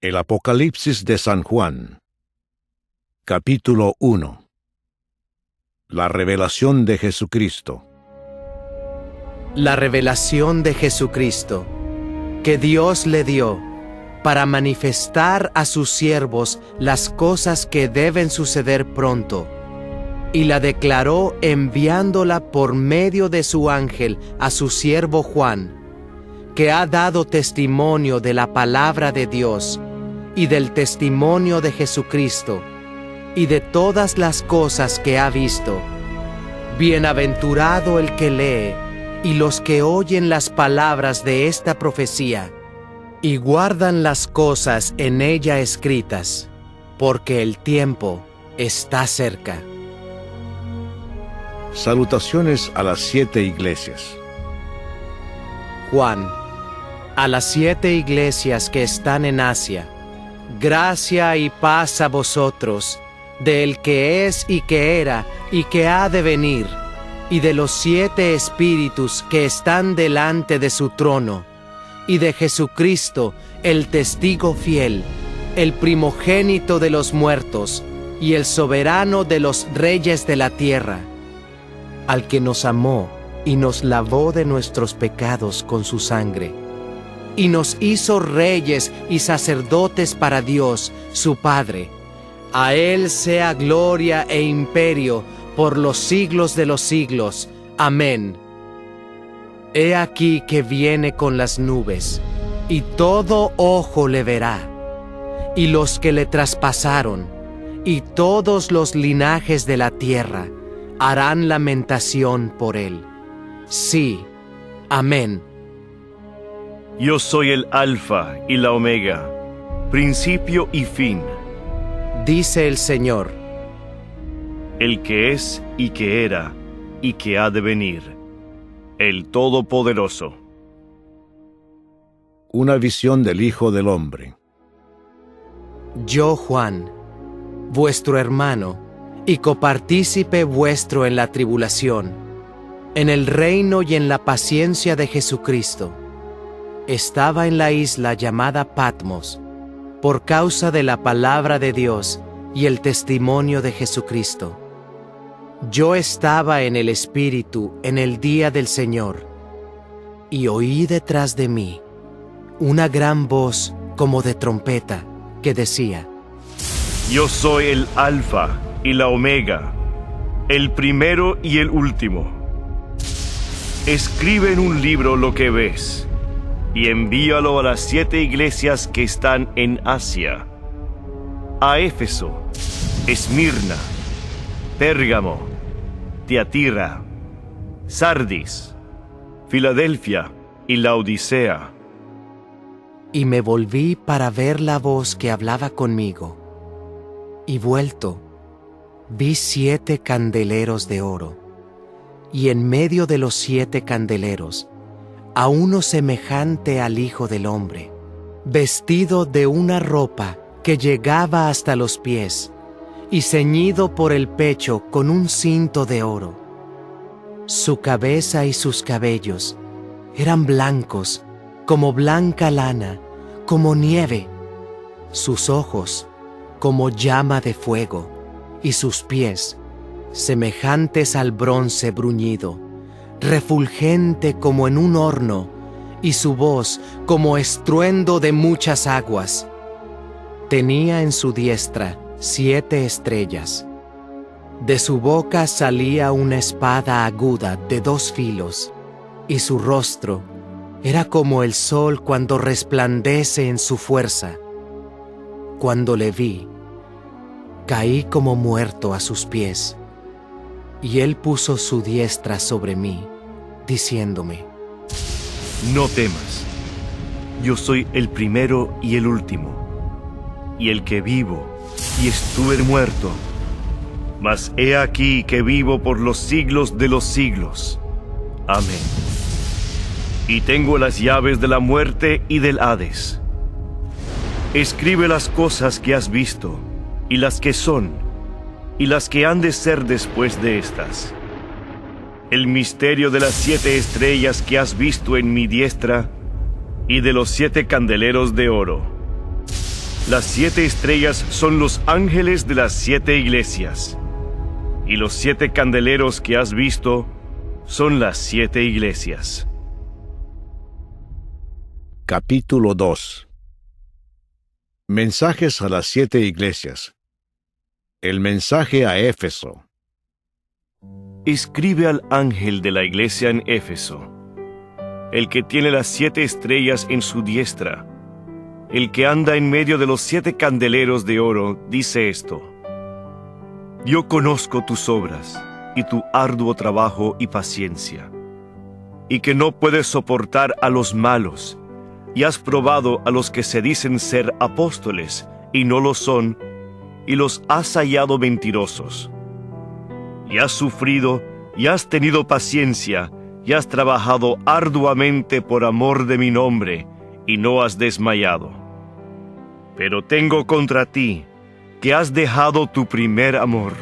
El Apocalipsis de San Juan. Capítulo 1. La revelación de Jesucristo. La revelación de Jesucristo, que Dios le dio para manifestar a sus siervos las cosas que deben suceder pronto, y la declaró enviándola por medio de su ángel a su siervo Juan, que ha dado testimonio de la palabra de Dios y del testimonio de Jesucristo y de todas las cosas que ha visto. Bienaventurado el que lee y los que oyen las palabras de esta profecía y guardan las cosas en ella escritas, porque el tiempo está cerca. Salutaciones a las 7 iglesias. Juan, a las 7 iglesias que están en Asia, gracia y paz a vosotros, del que es y que era y que ha de venir, y de los 7 espíritus que están delante de su trono, y de Jesucristo, el testigo fiel, el primogénito de los muertos, y el soberano de los reyes de la tierra, al que nos amó y nos lavó de nuestros pecados con su sangre, y nos hizo reyes y sacerdotes para Dios, su Padre. A Él sea gloria e imperio por los siglos de los siglos. Amén. He aquí que viene con las nubes, y todo ojo le verá, y los que le traspasaron, y todos los linajes de la tierra harán lamentación por él. Sí. Amén. Yo soy el Alfa y la Omega, principio y fin, dice el Señor, el que es y que era y que ha de venir, el Todopoderoso. Una visión del Hijo del Hombre. Yo, Juan, vuestro hermano, y copartícipe vuestro en la tribulación, en el reino y en la paciencia de Jesucristo, estaba en la isla llamada Patmos, por causa de la palabra de Dios y el testimonio de Jesucristo. Yo estaba en el Espíritu en el día del Señor, y oí detrás de mí una gran voz como de trompeta que decía: Yo soy el Alfa y la Omega, el primero y el último. Escribe en un libro lo que ves, y envíalo a las 7 iglesias que están en Asia: a Éfeso, Esmirna, Pérgamo, Tiatira, Sardis, Filadelfia y Laodicea. Y me volví para ver la voz que hablaba conmigo, y vuelto, vi 7 candeleros de oro, y en medio de los 7 candeleros, a uno semejante al Hijo del Hombre, vestido de una ropa que llegaba hasta los pies, y ceñido por el pecho con un cinto de oro. Su cabeza y sus cabellos eran blancos, como blanca lana, como nieve, sus ojos como llama de fuego, y sus pies semejantes al bronce bruñido, refulgente como en un horno, y su voz como estruendo de muchas aguas. Tenía en su diestra 7 estrellas. De su boca salía una espada aguda de 2 filos, y su rostro era como el sol cuando resplandece en su fuerza. Cuando le vi, caí como muerto a sus pies, y él puso su diestra sobre mí, diciéndome: No temas, yo soy el primero y el último, y el que vivo, y estuve muerto, mas he aquí que vivo por los siglos de los siglos. Amén. Y tengo las llaves de la muerte y del Hades. Escribe las cosas que has visto, y las que son, y las que han de ser después de estas. El misterio de las 7 estrellas que has visto en mi diestra, y de los 7 candeleros de oro. Las 7 estrellas son los ángeles de las 7 iglesias, y los 7 candeleros que has visto son las 7 iglesias. Capítulo 2. Mensajes a las 7 iglesias. El mensaje a Éfeso. Escribe al ángel de la iglesia en Éfeso, el que tiene las 7 estrellas en su diestra, el que anda en medio de los 7 candeleros de oro, dice esto: Yo conozco tus obras, y tu arduo trabajo y paciencia, y que no puedes soportar a los malos, y has probado a los que se dicen ser apóstoles, y no lo son, y los has hallado mentirosos. Y has sufrido, y has tenido paciencia, y has trabajado arduamente por amor de mi nombre, y no has desmayado. Pero tengo contra ti, que has dejado tu primer amor.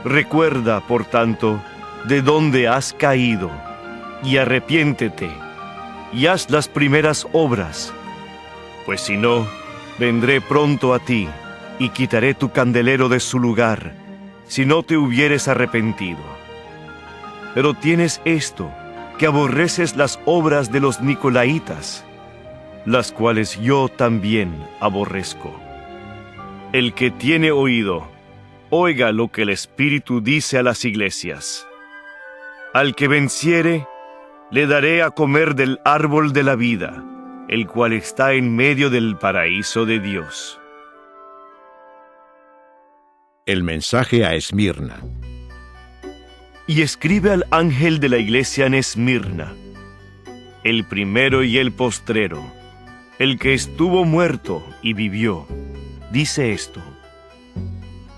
Recuerda, por tanto, de dónde has caído, y arrepiéntete, y haz las primeras obras. Pues si no, vendré pronto a ti, y quitaré tu candelero de su lugar, si no te hubieres arrepentido. Pero tienes esto, que aborreces las obras de los nicolaitas, las cuales yo también aborrezco. El que tiene oído, oiga lo que el Espíritu dice a las iglesias. Al que venciere, le daré a comer del árbol de la vida, el cual está en medio del paraíso de Dios. El mensaje a Esmirna. Y escribe al ángel de la iglesia en Esmirna, el primero y el postrero, el que estuvo muerto y vivió, dice esto: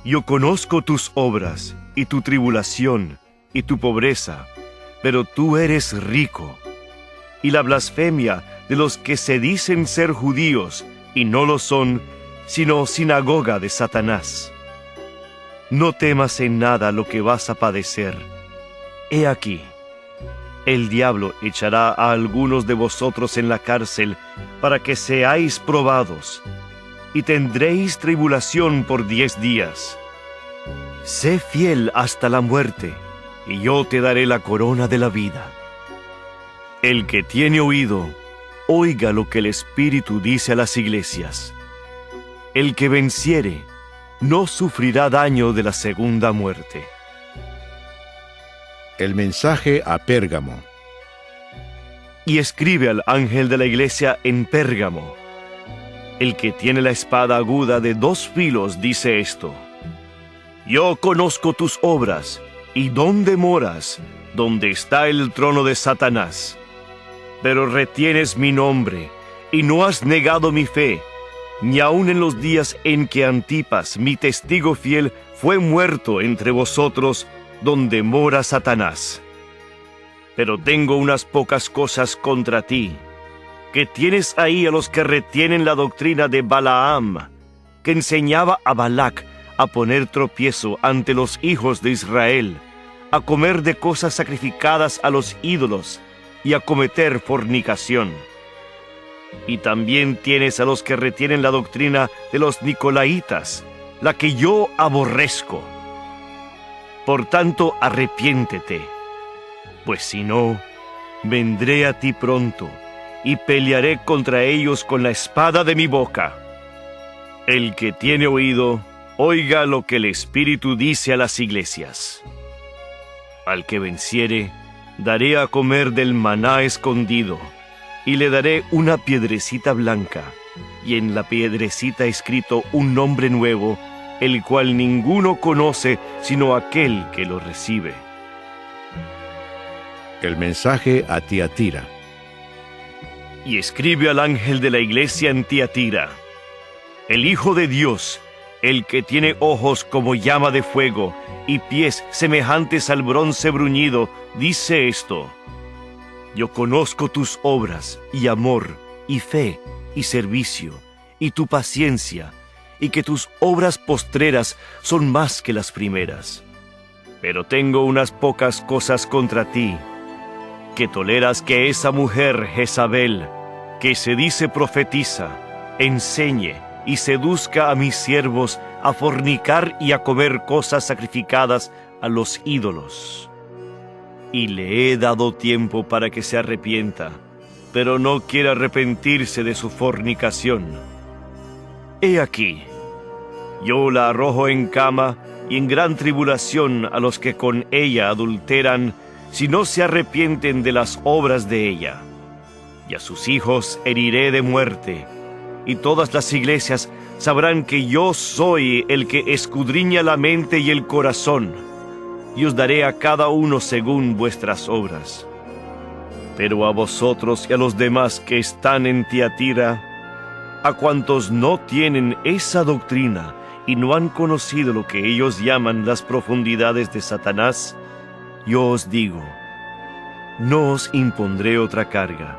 Yo conozco tus obras, y tu tribulación, y tu pobreza, pero tú eres rico, y la blasfemia de los que se dicen ser judíos, y no lo son, sino sinagoga de Satanás. No temas en nada lo que vas a padecer. He aquí, el diablo echará a algunos de vosotros en la cárcel para que seáis probados, y tendréis tribulación por 10 días. Sé fiel hasta la muerte, y yo te daré la corona de la vida. El que tiene oído, oiga lo que el Espíritu dice a las iglesias. El que venciere, no sufrirá daño de la segunda muerte. El mensaje a Pérgamo. Y escribe al ángel de la iglesia en Pérgamo, el que tiene la espada aguda de 2 filos, dice esto: Yo conozco tus obras, y dónde moras, donde está el trono de Satanás. Pero retienes mi nombre, y no has negado mi fe, ni aun en los días en que Antipas, mi testigo fiel, fue muerto entre vosotros, donde mora Satanás. Pero tengo unas pocas cosas contra ti, que tienes ahí a los que retienen la doctrina de Balaam, que enseñaba a Balac a poner tropiezo ante los hijos de Israel, a comer de cosas sacrificadas a los ídolos, y a cometer fornicación. Y también tienes a los que retienen la doctrina de los nicolaitas, la que yo aborrezco. Por tanto, arrepiéntete, pues si no, vendré a ti pronto, y pelearé contra ellos con la espada de mi boca. El que tiene oído, oiga lo que el Espíritu dice a las iglesias. Al que venciere, daré a comer del maná escondido, y le daré una piedrecita blanca, y en la piedrecita escrito un nombre nuevo, el cual ninguno conoce sino aquel que lo recibe. El mensaje a Tiatira. Y escribe al ángel de la iglesia en Tiatira: El Hijo de Dios, el que tiene ojos como llama de fuego y pies semejantes al bronce bruñido, dice esto: Yo conozco tus obras, y amor, y fe, y servicio, y tu paciencia, y que tus obras postreras son más que las primeras. Pero tengo unas pocas cosas contra ti, que toleras que esa mujer Jezabel, que se dice profetiza, enseñe y seduzca a mis siervos a fornicar y a comer cosas sacrificadas a los ídolos. Y le he dado tiempo para que se arrepienta, pero no quiere arrepentirse de su fornicación. He aquí, yo la arrojo en cama y en gran tribulación a los que con ella adulteran, si no se arrepienten de las obras de ella. Y a sus hijos heriré de muerte, y todas las iglesias sabrán que yo soy el que escudriña la mente y el corazón, y os daré a cada uno según vuestras obras. Pero a vosotros y a los demás que están en Tiatira, a cuantos no tienen esa doctrina y no han conocido lo que ellos llaman las profundidades de Satanás, yo os digo, no os impondré otra carga,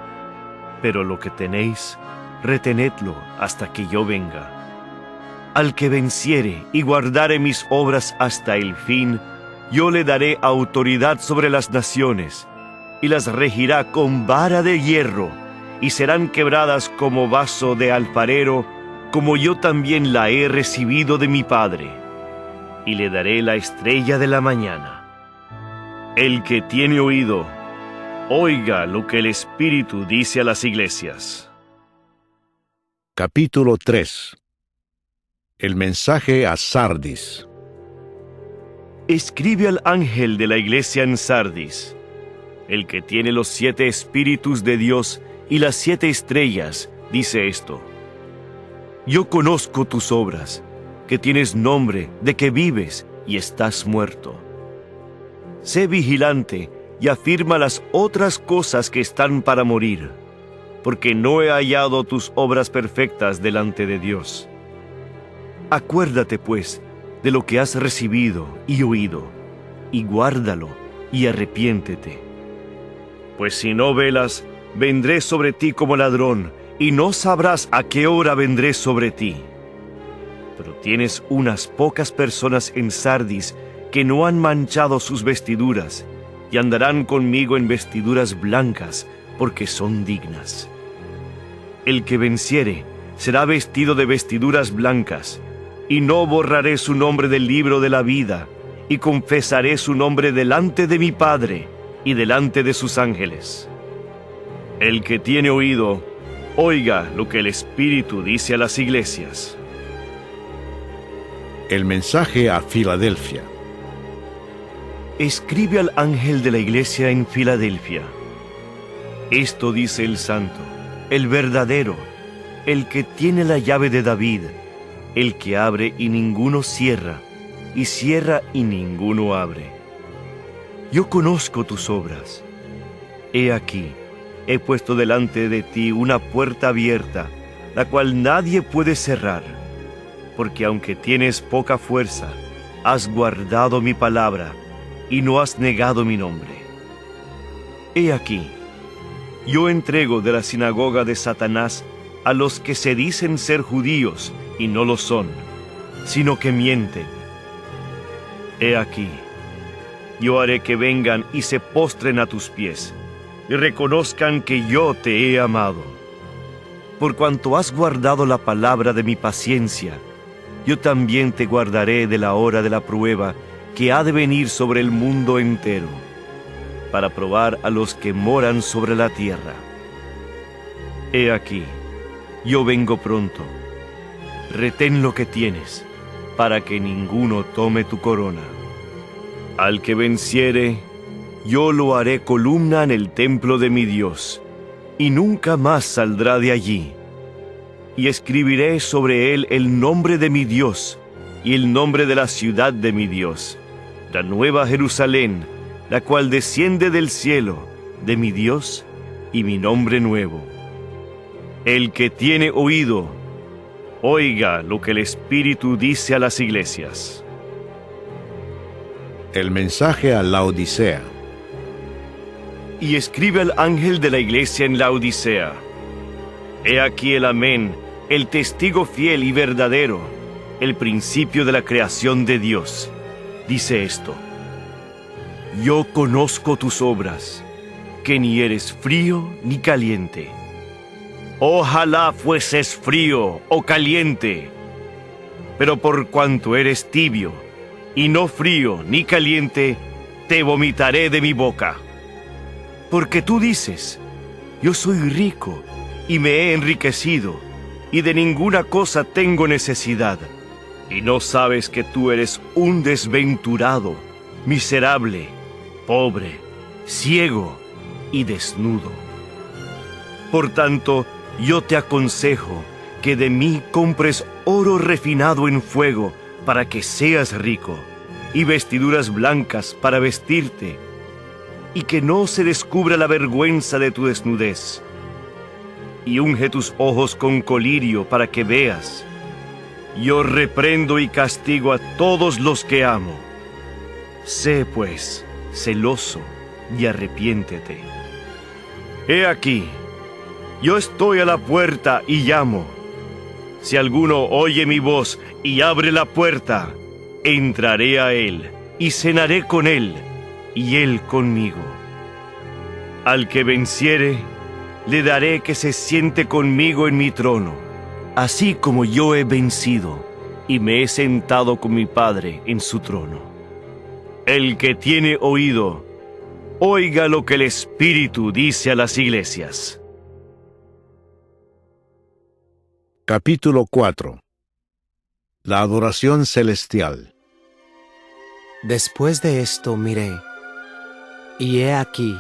pero lo que tenéis, retenedlo hasta que yo venga. Al que venciere y guardare mis obras hasta el fin, yo le daré autoridad sobre las naciones, y las regirá con vara de hierro, y serán quebradas como vaso de alfarero, como yo también la he recibido de mi Padre. Y le daré la estrella de la mañana. El que tiene oído, oiga lo que el Espíritu dice a las iglesias. Capítulo 3. El mensaje a Sardis. Escribe al ángel de la iglesia en Sardis, el que tiene los 7 espíritus de Dios y las 7 estrellas, dice esto: Yo conozco tus obras, que tienes nombre de que vives y estás muerto. Sé vigilante y afirma las otras cosas que están para morir, porque no he hallado tus obras perfectas delante de Dios. Acuérdate, pues, de lo que has recibido y oído, y guárdalo y arrepiéntete. Pues si no velas, vendré sobre ti como ladrón, y no sabrás a qué hora vendré sobre ti. Pero tienes unas pocas personas en Sardis que no han manchado sus vestiduras, y andarán conmigo en vestiduras blancas, porque son dignas. El que venciere será vestido de vestiduras blancas, y no borraré su nombre del libro de la vida, y confesaré su nombre delante de mi Padre y delante de sus ángeles. El que tiene oído, oiga lo que el Espíritu dice a las iglesias. El mensaje a Filadelfia. Escribe al ángel de la iglesia en Filadelfia. Esto dice el Santo, el verdadero, el que tiene la llave de David, el que abre y ninguno cierra, y cierra y ninguno abre. Yo conozco tus obras. He aquí, he puesto delante de ti una puerta abierta, la cual nadie puede cerrar, porque aunque tienes poca fuerza, has guardado mi palabra, y no has negado mi nombre. He aquí, yo entrego de la sinagoga de Satanás a los que se dicen ser judíos y no lo son, sino que mienten. He aquí, yo haré que vengan y se postren a tus pies, y reconozcan que yo te he amado. Por cuanto has guardado la palabra de mi paciencia, yo también te guardaré de la hora de la prueba que ha de venir sobre el mundo entero, para probar a los que moran sobre la tierra. He aquí, yo vengo pronto. Retén lo que tienes, para que ninguno tome tu corona. Al que venciere, yo lo haré columna en el templo de mi Dios, y nunca más saldrá de allí. Y escribiré sobre él el nombre de mi Dios, y el nombre de la ciudad de mi Dios, la nueva Jerusalén, la cual desciende del cielo, de mi Dios, y mi nombre nuevo. El que tiene oído, oiga lo que el Espíritu dice a las iglesias. El mensaje a Laodicea. Y escribe al ángel de la iglesia en Laodicea: He aquí el Amén, el testigo fiel y verdadero, el principio de la creación de Dios. Dice esto: Yo conozco tus obras, que ni eres frío ni caliente. Ojalá fueses frío o caliente, pero por cuanto eres tibio, y no frío ni caliente, te vomitaré de mi boca. Porque tú dices, yo soy rico, y me he enriquecido, y de ninguna cosa tengo necesidad, y no sabes que tú eres un desventurado, miserable, pobre, ciego y desnudo. Por tanto, yo te aconsejo que de mí compres oro refinado en fuego para que seas rico, y vestiduras blancas para vestirte, y que no se descubra la vergüenza de tu desnudez. Y unge tus ojos con colirio para que veas. Yo reprendo y castigo a todos los que amo. Sé, pues, celoso y arrepiéntete. He aquí, yo estoy a la puerta y llamo. Si alguno oye mi voz y abre la puerta, entraré a él y cenaré con él, y él conmigo. Al que venciere, le daré que se siente conmigo en mi trono, así como yo he vencido y me he sentado con mi Padre en su trono. El que tiene oído, oiga lo que el Espíritu dice a las iglesias. Capítulo 4. La adoración celestial. Después de esto miré, y he aquí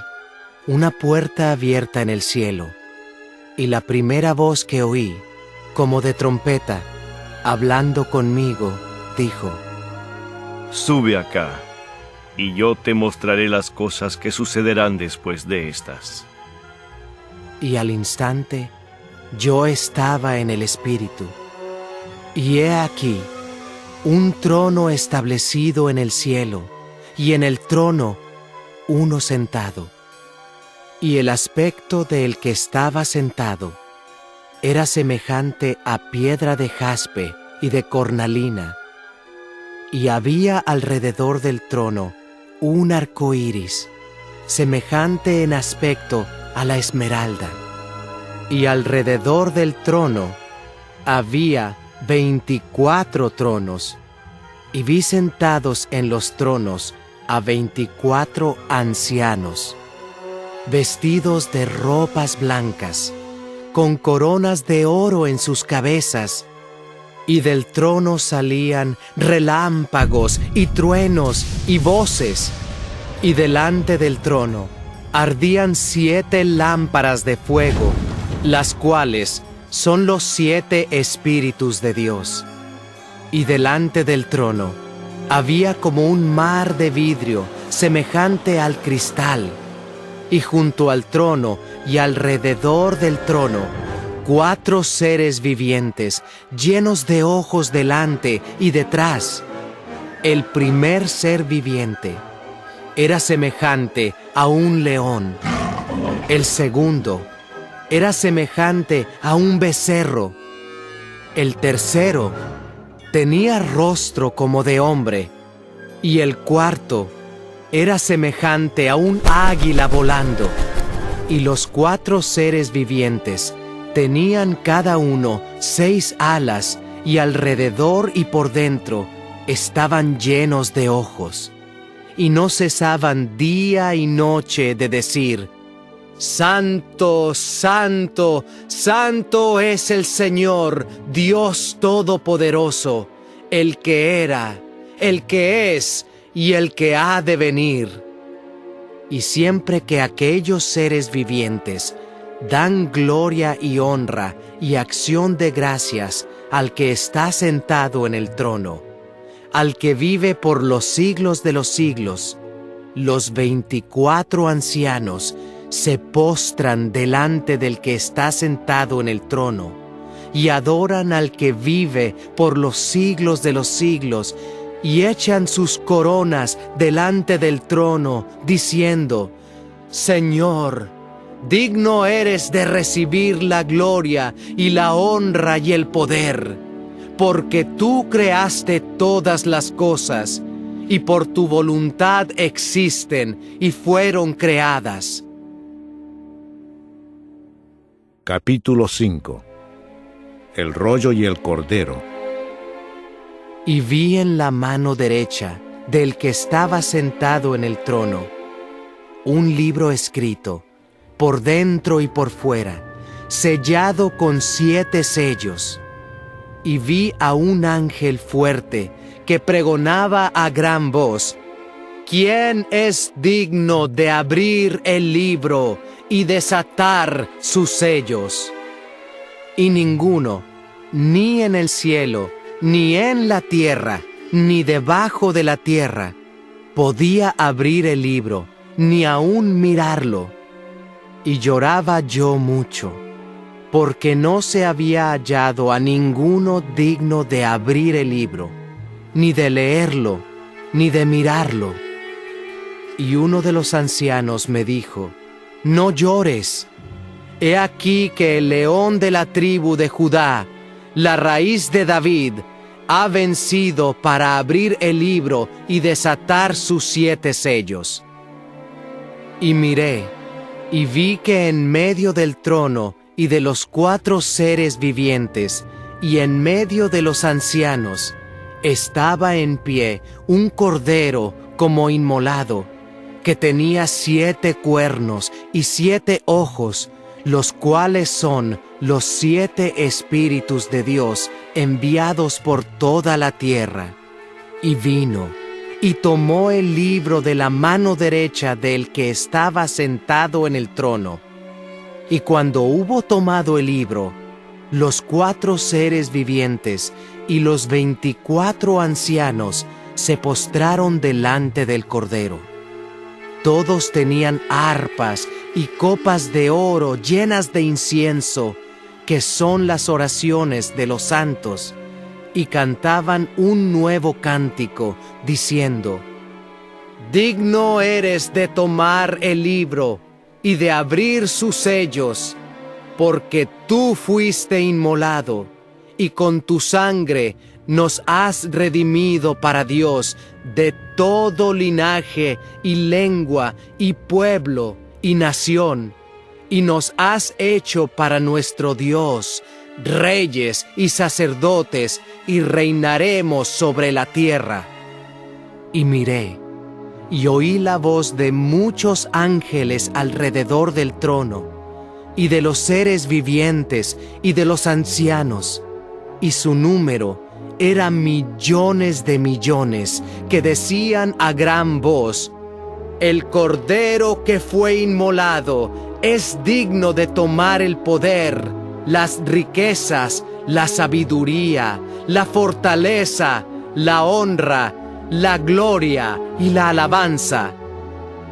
una puerta abierta en el cielo, y la primera voz que oí, como de trompeta, hablando conmigo, dijo: Sube acá, y yo te mostraré las cosas que sucederán después de estas. Y al instante yo estaba en el Espíritu, y he aquí un trono establecido en el cielo, y en el trono uno sentado. Y el aspecto del que estaba sentado era semejante a piedra de jaspe y de cornalina, y había alrededor del trono un arco iris, semejante en aspecto a la esmeralda. Y alrededor del trono había 24 tronos, y vi sentados en los tronos a 24 ancianos, vestidos de ropas blancas, con coronas de oro en sus cabezas, y del trono salían relámpagos y truenos y voces, y delante del trono ardían 7 lámparas de fuego, las cuales son los 7 Espíritus de Dios. Y delante del trono había como un mar de vidrio semejante al cristal, y junto al trono y alrededor del trono 4 seres vivientes llenos de ojos delante y detrás. El primer ser viviente era semejante a un león. El segundo era semejante a un becerro. El tercero tenía rostro como de hombre, y el cuarto era semejante a un águila volando. Y los 4 seres vivientes tenían cada uno 6 alas, y alrededor y por dentro estaban llenos de ojos, y no cesaban día y noche de decir: Santo, santo, santo es el Señor, Dios Todopoderoso, el que era, el que es y el que ha de venir. Y siempre que aquellos seres vivientes dan gloria y honra y acción de gracias al que está sentado en el trono, al que vive por los siglos de los siglos, los 24 ancianos se postran delante del que está sentado en el trono y adoran al que vive por los siglos de los siglos, y echan sus coronas delante del trono, diciendo: Señor, digno eres de recibir la gloria y la honra y el poder, porque tú creaste todas las cosas, y por tu voluntad existen y fueron creadas. Capítulo 5. El rollo y el cordero. Y vi en la mano derecha del que estaba sentado en el trono un libro escrito, por dentro y por fuera, sellado con 7 sellos. Y vi a un ángel fuerte que pregonaba a gran voz: ¿Quién es digno de abrir el libro y desatar sus sellos? Y ninguno, ni en el cielo, ni en la tierra, ni debajo de la tierra, podía abrir el libro, ni aun mirarlo. Y lloraba yo mucho, porque no se había hallado a ninguno digno de abrir el libro, ni de leerlo, ni de mirarlo. Y uno de los ancianos me dijo: No llores. He aquí que el león de la tribu de Judá, la raíz de David, ha vencido para abrir el libro y desatar sus 7 sellos. Y miré, y vi que en medio del trono y de los 4 seres vivientes, y en medio de los ancianos, estaba en pie un cordero como inmolado, que tenía 7 cuernos y 7 ojos, los cuales son los 7 espíritus de Dios enviados por toda la tierra. Y vino, y tomó el libro de la mano derecha del que estaba sentado en el trono. Y cuando hubo tomado el libro, los 4 seres vivientes y los 24 ancianos se postraron delante del Cordero. Todos tenían arpas y copas de oro llenas de incienso, que son las oraciones de los santos, y cantaban un nuevo cántico, diciendo: Digno eres de tomar el libro y de abrir sus sellos, porque tú fuiste inmolado, y con tu sangre nos has redimido para Dios de todo linaje y lengua y pueblo y nación, y nos has hecho para nuestro Dios reyes y sacerdotes, y reinaremos sobre la tierra. Y miré, y oí la voz de muchos ángeles alrededor del trono, y de los seres vivientes y de los ancianos, y su número era millones de millones, que decían a gran voz: El Cordero que fue inmolado es digno de tomar el poder, las riquezas, la sabiduría, la fortaleza, la honra, la gloria y la alabanza.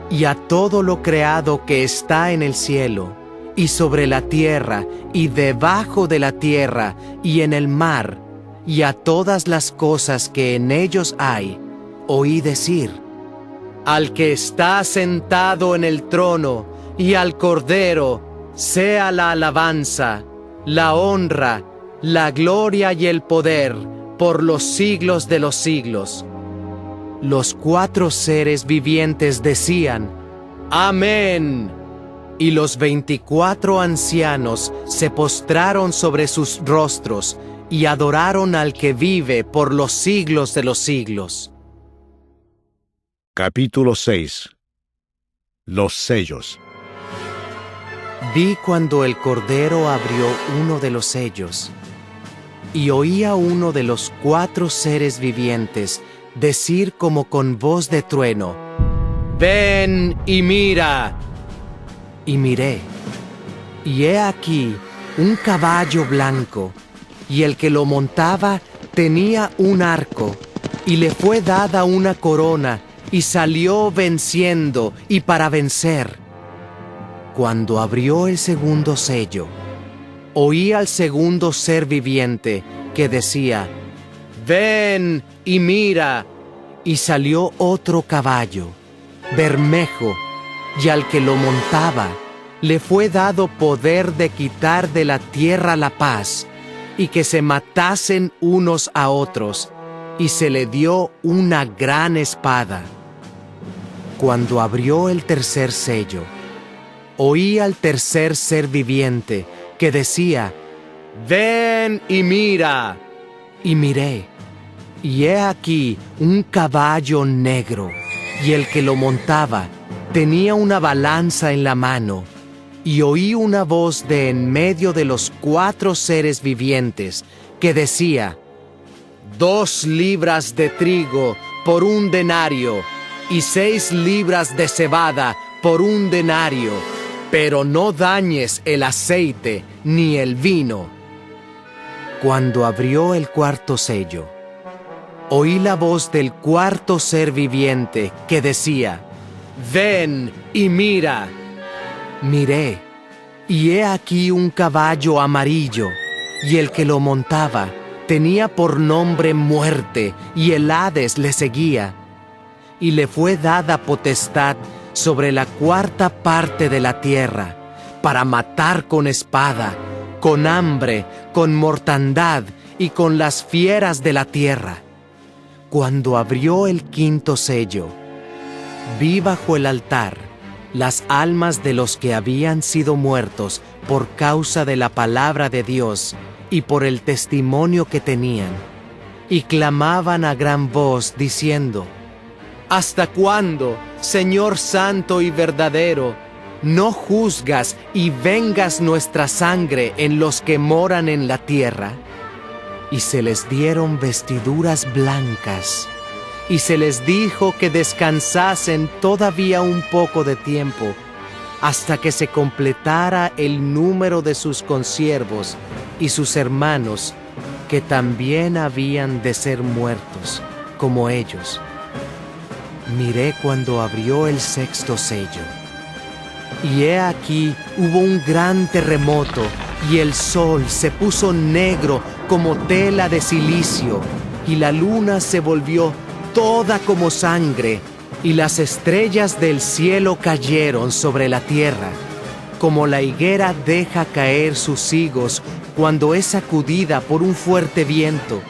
Y a todo lo creado que está en el cielo, y sobre la tierra, y debajo de la tierra, y en el mar, y a todas las cosas que en ellos hay, oí decir: Al que está sentado en el trono y al Cordero sea la alabanza, la honra, la gloria y el poder por los siglos de los siglos. Los 4 seres vivientes decían: Amén. Y los 24 ancianos se postraron sobre sus rostros y adoraron al que vive por los siglos de los siglos. Capítulo 6. Los sellos. Vi cuando el Cordero abrió uno de los sellos, y oí a uno de los 4 seres vivientes decir como con voz de trueno: Ven y mira. Y miré, y he aquí un caballo blanco, y el que lo montaba tenía un arco, y le fue dada una corona, y salió venciendo y para vencer. Cuando abrió el segundo sello, oí al segundo ser viviente que decía: Ven y mira. Y salió otro caballo, bermejo, y al que lo montaba le fue dado poder de quitar de la tierra la paz, y que se matasen unos a otros, y se le dio una gran espada. Cuando abrió el tercer sello, oí al tercer ser viviente que decía: «Ven y mira». Y miré, y he aquí un caballo negro, y el que lo montaba tenía una balanza en la mano, y oí una voz de en medio de los 4 seres vivientes, que decía: 2 libras de trigo por 1 denario, y 6 libras de cebada por 1 denario, pero no dañes el aceite ni el vino. Cuando abrió el 4º sello, oí la voz del 4º ser viviente que decía: «Ven y mira». Miré, y he aquí un caballo amarillo, y el que lo montaba tenía por nombre Muerte, y el Hades le seguía. Y le fue dada potestad sobre la 4ª parte de la tierra, para matar con espada, con hambre, con mortandad y con las fieras de la tierra. Cuando abrió el 5º sello, vi bajo el altar las almas de los que habían sido muertos por causa de la palabra de Dios y por el testimonio que tenían, y clamaban a gran voz diciendo: «¿Hasta cuándo, Señor santo y verdadero, no juzgas y vengas nuestra sangre en los que moran en la tierra?» Y se les dieron vestiduras blancas, y se les dijo que descansasen todavía un poco de tiempo, hasta que se completara el número de sus consiervos y sus hermanos, que también habían de ser muertos, como ellos. Miré cuando abrió el 6º sello, y he aquí hubo un gran terremoto, y el sol se puso negro como tela de cilicio, y la luna se volvió toda como sangre, y las estrellas del cielo cayeron sobre la tierra, como la higuera deja caer sus higos cuando es sacudida por un fuerte viento.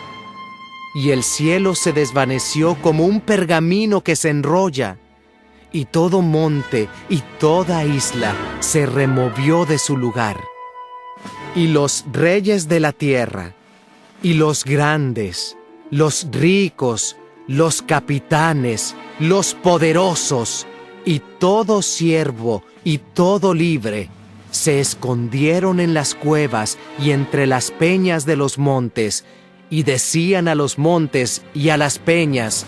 Y el cielo se desvaneció como un pergamino que se enrolla, y todo monte y toda isla se removió de su lugar. Y los reyes de la tierra, y los grandes, los ricos, los capitanes, los poderosos, y todo siervo y todo libre, se escondieron en las cuevas y entre las peñas de los montes, y decían a los montes y a las peñas: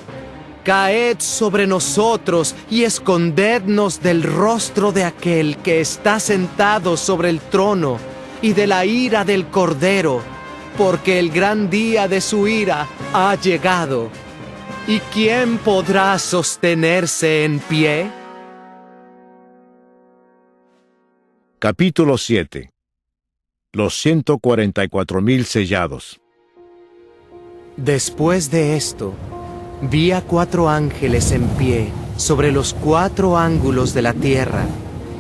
«Caed sobre nosotros y escondednos del rostro de aquel que está sentado sobre el trono y de la ira del Cordero, porque el gran día de su ira ha llegado. ¿Y quién podrá sostenerse en pie?». Capítulo 7. Los 144,000 sellados. Después de esto, vi a 4 ángeles en pie sobre los 4 ángulos de la tierra,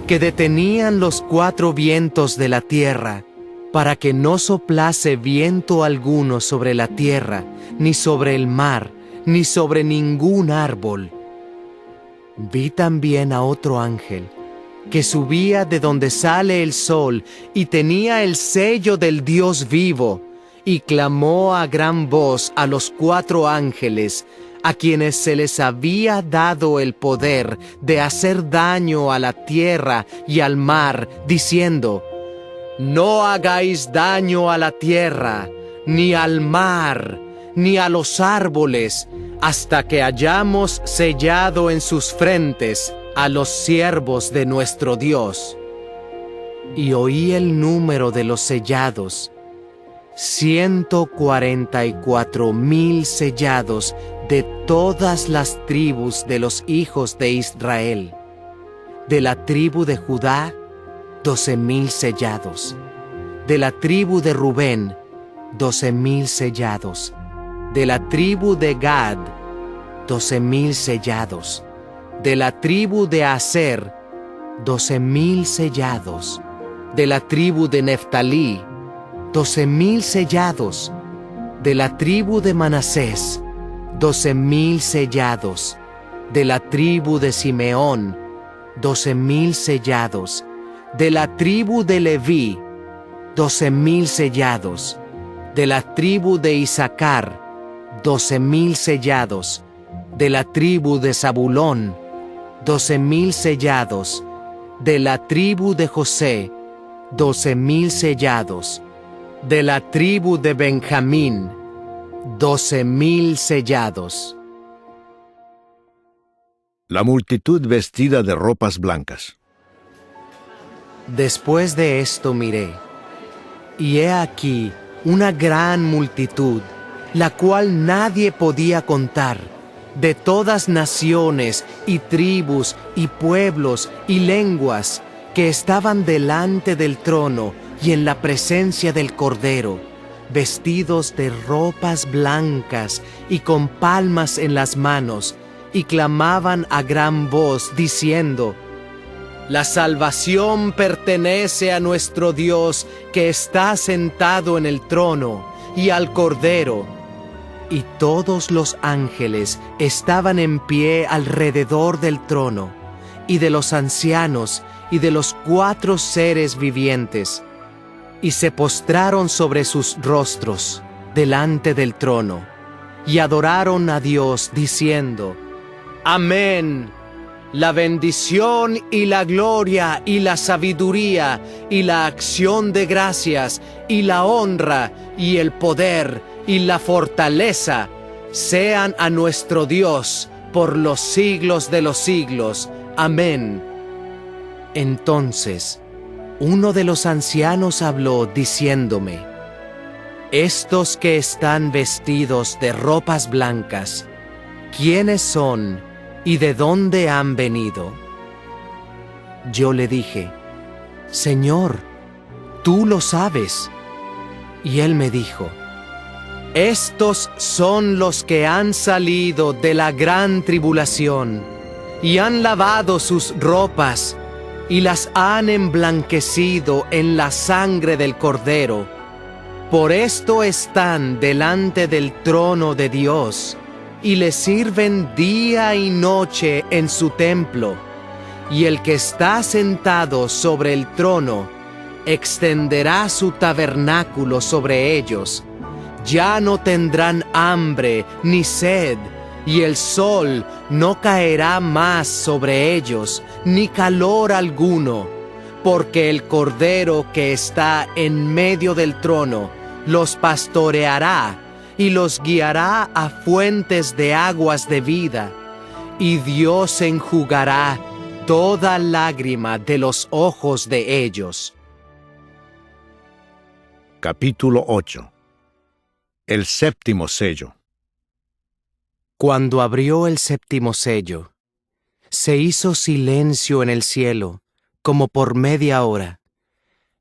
que detenían los 4 vientos de la tierra, para que no soplase viento alguno sobre la tierra, ni sobre el mar, ni sobre ningún árbol. Vi también a otro ángel, que subía de donde sale el sol, y tenía el sello del Dios vivo, y clamó a gran voz a los 4 ángeles, a quienes se les había dado el poder de hacer daño a la tierra y al mar, diciendo: «No hagáis daño a la tierra, ni al mar, ni a los árboles, hasta que hayamos sellado en sus frentes a los siervos de nuestro Dios». Y oí el número de los sellados: 144,000 sellados de todas las tribus de los hijos de Israel. De la tribu de Judá, 12,000 sellados. De la tribu de Rubén, 12,000 sellados. De la tribu de Gad, 12,000 sellados. De la tribu de Aser, 12,000 sellados. De la tribu de Neftalí, 12,000 sellados. De la tribu de Manasés, 12,000 sellados. De la tribu de Simeón, 12,000 sellados. De la tribu de Leví, 12,000 sellados. De la tribu de Issacar, 12,000 sellados. De la tribu de Zabulón, 12,000 sellados. De la tribu de José, 12,000 sellados. De la tribu de Benjamín, 12,000 sellados. La multitud vestida de ropas blancas. Después de esto miré, y he aquí una gran multitud, la cual nadie podía contar, de todas naciones y tribus y pueblos y lenguas, que estaban delante del trono y en la presencia del Cordero, vestidos de ropas blancas y con palmas en las manos, y clamaban a gran voz, diciendo: La salvación pertenece a nuestro Dios, que está sentado en el trono, y al Cordero. Y todos los ángeles estaban en pie alrededor del trono, y de los ancianos, y de los 4 seres vivientes, y se postraron sobre sus rostros delante del trono, y adoraron a Dios, diciendo: Amén. La bendición y la gloria y la sabiduría y la acción de gracias y la honra y el poder y la fortaleza sean a nuestro Dios por los siglos de los siglos. Amén. Entonces, uno de los ancianos habló diciéndome: Estos que están vestidos de ropas blancas, ¿quiénes son y de dónde han venido? Yo le dije: Señor, tú lo sabes. Y él me dijo: Estos son los que han salido de la gran tribulación, y han lavado sus ropas, y las han emblanquecido en la sangre del Cordero. Por esto están delante del trono de Dios, y le sirven día y noche en su templo. Y el que está sentado sobre el trono extenderá su tabernáculo sobre ellos. Ya no tendrán hambre ni sed, y el sol no caerá más sobre ellos, ni calor alguno, porque el Cordero que está en medio del trono los pastoreará y los guiará a fuentes de aguas de vida, y Dios enjugará toda lágrima de los ojos de ellos. Capítulo 8. El séptimo sello. Cuando abrió el séptimo sello, se hizo silencio en el cielo, como por media hora,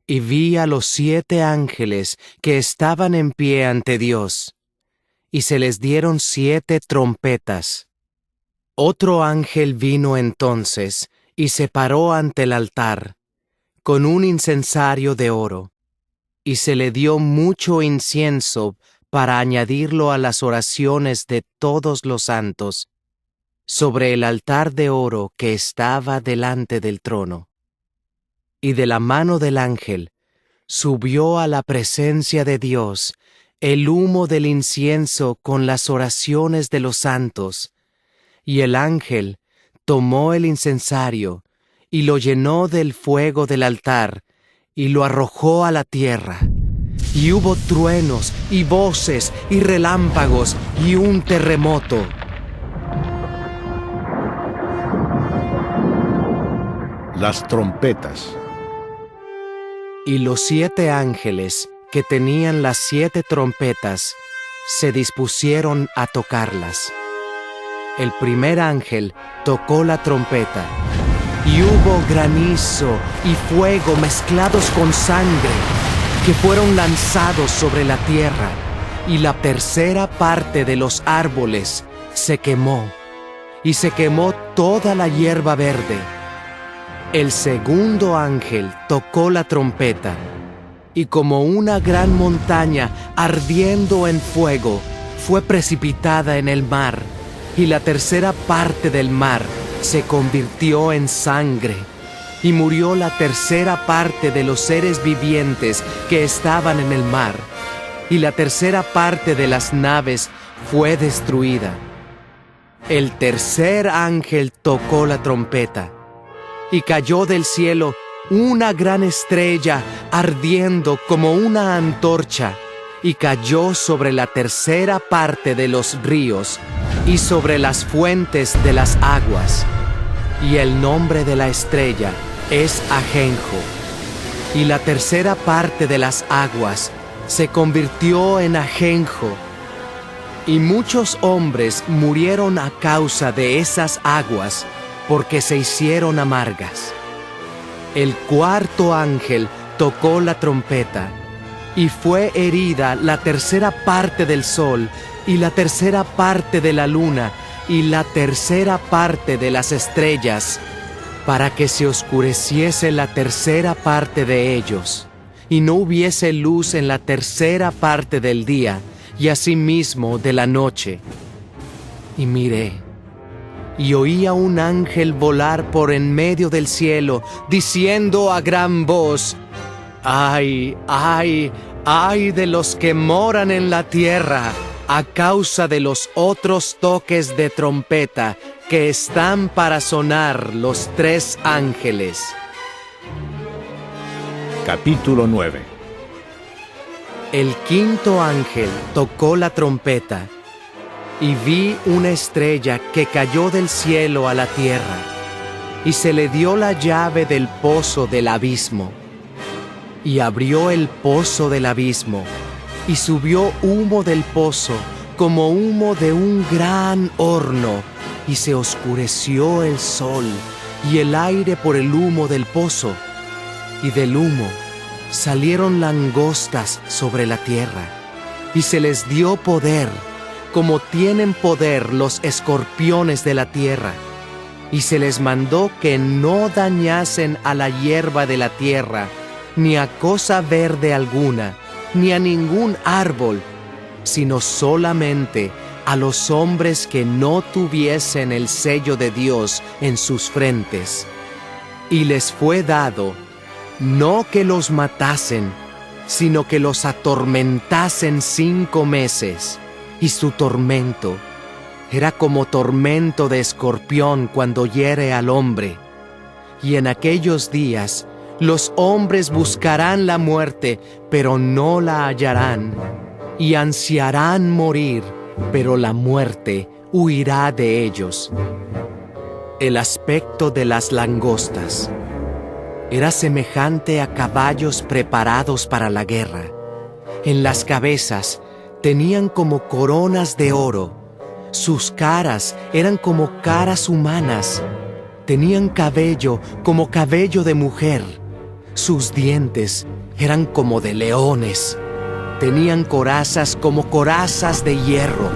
y vi a los 7 ángeles que estaban en pie ante Dios, y se les dieron 7 trompetas. Otro ángel vino entonces y se paró ante el altar, con un incensario de oro, y se le dio mucho incienso para añadirlo a las oraciones de todos los santos, sobre el altar de oro que estaba delante del trono. Y de la mano del ángel subió a la presencia de Dios el humo del incienso con las oraciones de los santos, y el ángel tomó el incensario y lo llenó del fuego del altar y lo arrojó a la tierra. Y hubo truenos y voces y relámpagos y un terremoto. Las trompetas. Y los 7 ángeles que tenían las 7 trompetas se dispusieron a tocarlas. El primer ángel tocó la trompeta, y hubo granizo y fuego mezclados con sangre, que fueron lanzados sobre la tierra, y la tercera parte de los árboles se quemó, y se quemó toda la hierba verde. El segundo ángel tocó la trompeta, y como una gran montaña ardiendo en fuego, fue precipitada en el mar, y la tercera parte del mar se convirtió en sangre, y murió la tercera parte de los seres vivientes que estaban en el mar, y la tercera parte de las naves fue destruida. El tercer ángel tocó la trompeta, y cayó del cielo una gran estrella ardiendo como una antorcha, y cayó sobre la tercera parte de los ríos y sobre las fuentes de las aguas. Y el nombre de la estrella es Ajenjo. Y la tercera parte de las aguas se convirtió en ajenjo. Y muchos hombres murieron a causa de esas aguas, porque se hicieron amargas. El cuarto ángel tocó la trompeta, y fue herida la tercera parte del sol, y la tercera parte de la luna, y la tercera parte de las estrellas, para que se oscureciese la tercera parte de ellos, y no hubiese luz en la tercera parte del día, y asimismo de la noche. Y miré, y oí a un ángel volar por en medio del cielo, diciendo a gran voz: ¡Ay, ay, ay de los que moran en la tierra, a causa de los otros toques de trompeta que están para sonar los tres ángeles! Capítulo 9. El quinto ángel tocó la trompeta, y vi una estrella que cayó del cielo a la tierra, y se le dio la llave del pozo del abismo. Y abrió el pozo del abismo, y subió humo del pozo, como humo de un gran horno, y se oscureció el sol y el aire por el humo del pozo, y del humo salieron langostas sobre la tierra, y se les dio poder, como tienen poder los escorpiones de la tierra, y se les mandó que no dañasen a la hierba de la tierra, ni a cosa verde alguna, ni a ningún árbol, sino solamente a los hombres que no tuviesen el sello de Dios en sus frentes. Y les fue dado no que los matasen, sino que los atormentasen 5 meses, y su tormento era como tormento de escorpión cuando hiere al hombre. Y en aquellos días los hombres buscarán la muerte, pero no la hallarán, y ansiarán morir, pero la muerte huirá de ellos. El aspecto de las langostas era semejante a caballos preparados para la guerra. En las cabezas tenían como coronas de oro. Sus caras eran como caras humanas. Tenían cabello como cabello de mujer. Sus dientes eran como de leones. Tenían corazas como corazas de hierro.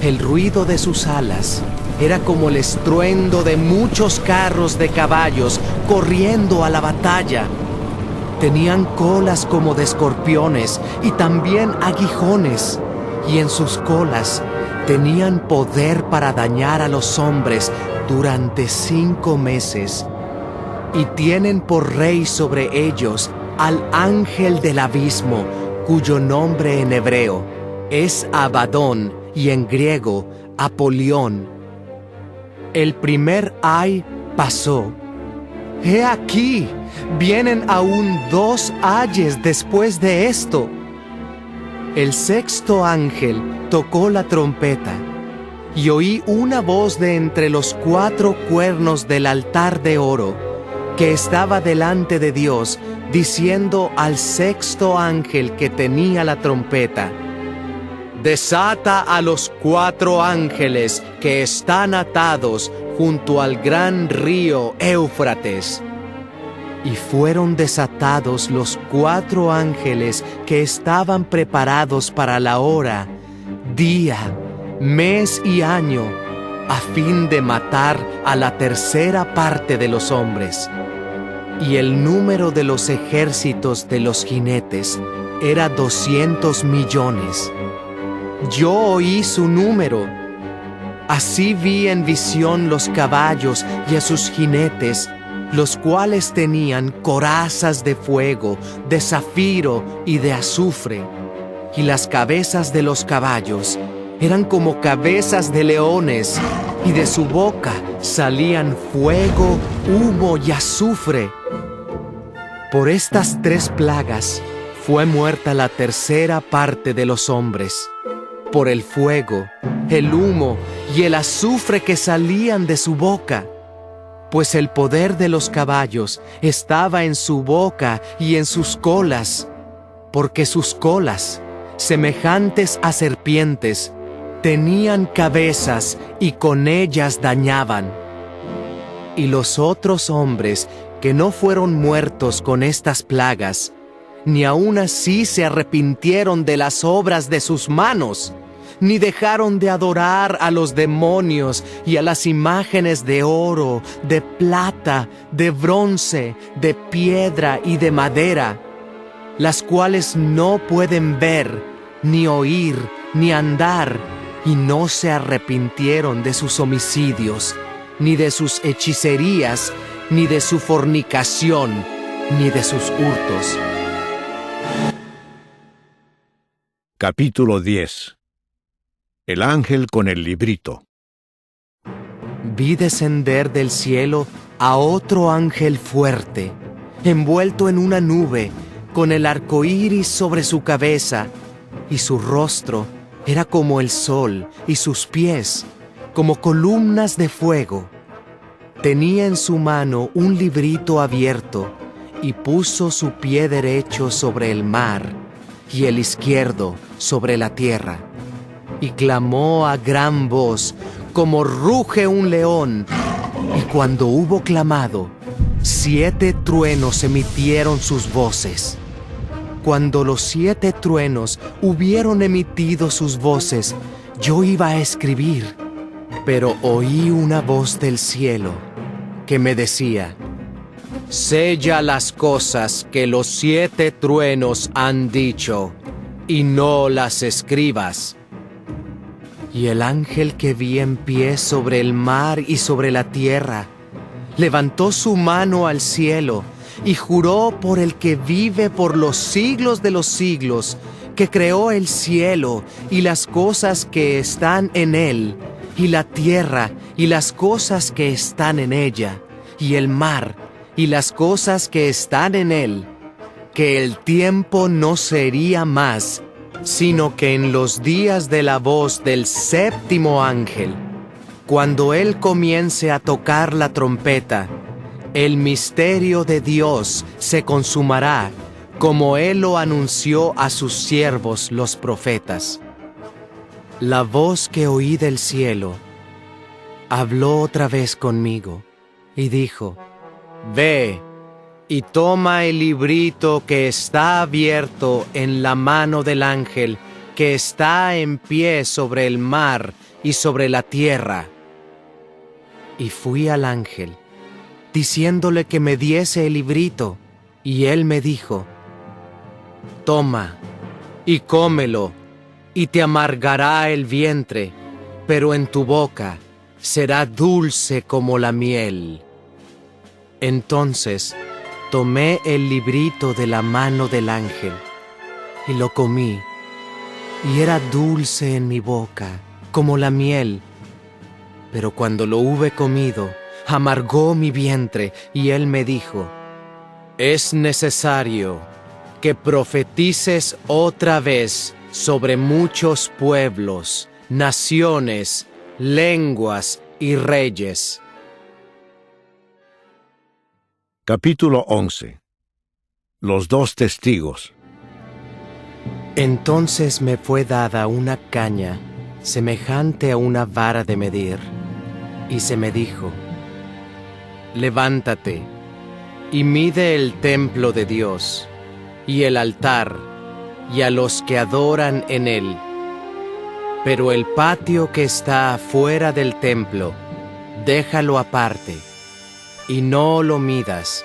El ruido de sus alas era como el estruendo de muchos carros de caballos corriendo a la batalla. Tenían colas como de escorpiones y también aguijones, y en sus colas tenían poder para dañar a los hombres durante 5 meses. Y tienen por rey sobre ellos al ángel del abismo, cuyo nombre en hebreo es Abadón y en griego Apolión. El primer ay pasó. He aquí, vienen aún 2 ayes después de esto. El sexto ángel tocó la trompeta, y oí una voz de entre los 4 cuernos del altar de oro, que estaba delante de Dios, diciendo al sexto ángel que tenía la trompeta: desata a los 4 ángeles que están atados junto al gran río Éufrates. Y fueron desatados los 4 ángeles que estaban preparados para la hora, día, mes y año, a fin de matar a la tercera parte de los hombres. Y el número de los ejércitos de los jinetes era 200 millones. Yo oí su número. Así vi en visión los caballos y a sus jinetes, los cuales tenían corazas de fuego, de zafiro y de azufre, y las cabezas de los caballos eran como cabezas de leones, y de su boca salían fuego, humo y azufre. Por estas 3 plagas fue muerta la tercera parte de los hombres, por el fuego, el humo y el azufre que salían de su boca. Pues el poder de los caballos estaba en su boca y en sus colas, porque sus colas, semejantes a serpientes, tenían cabezas y con ellas dañaban. Y los otros hombres que no fueron muertos con estas plagas, ni aun así se arrepintieron de las obras de sus manos, ni dejaron de adorar a los demonios y a las imágenes de oro, de plata, de bronce, de piedra y de madera, las cuales no pueden ver, ni oír, ni andar, y no se arrepintieron de sus homicidios, ni de sus hechicerías, ni de su fornicación, ni de sus hurtos. Capítulo 10. El ángel con el librito. Vi descender del cielo a otro ángel fuerte, envuelto en una nube, con el arco iris sobre su cabeza, y su rostro era como el sol, y sus pies como columnas de fuego. Tenía en su mano un librito abierto, y puso su pie derecho sobre el mar, y el izquierdo sobre la tierra. Y clamó a gran voz, como ruge un león. Y cuando hubo clamado, 7 truenos emitieron sus voces. Cuando los 7 truenos hubieron emitido sus voces, yo iba a escribir, pero oí una voz del cielo que me decía: sella las cosas que los 7 truenos han dicho, y no las escribas. Y el ángel que vi en pie sobre el mar y sobre la tierra levantó su mano al cielo y juró por el que vive por los siglos de los siglos, que creó el cielo y las cosas que están en él, y la tierra y las cosas que están en ella, y el mar y las cosas que están en él, que el tiempo no sería más, sino que en los días de la voz del 7º ángel, cuando él comience a tocar la trompeta, el misterio de Dios se consumará, como él lo anunció a sus siervos los profetas. La voz que oí del cielo habló otra vez conmigo y dijo: ve y toma el librito que está abierto en la mano del ángel que está en pie sobre el mar y sobre la tierra. Y fui al ángel, diciéndole que me diese el librito, y él me dijo: toma y cómelo, y te amargará el vientre, pero en tu boca será dulce como la miel. Entonces tomé el librito de la mano del ángel, y lo comí, y era dulce en mi boca, como la miel. Pero cuando lo hube comido, amargó mi vientre, y él me dijo: es necesario que profetices otra vez sobre muchos pueblos, naciones, lenguas y reyes. Capítulo 11. Los 2 testigos. Entonces me fue dada una caña semejante a una vara de medir, y se me dijo: levántate y mide el templo de Dios, y el altar, y a los que adoran en él. Pero el patio que está afuera del templo, déjalo aparte, y no lo midas,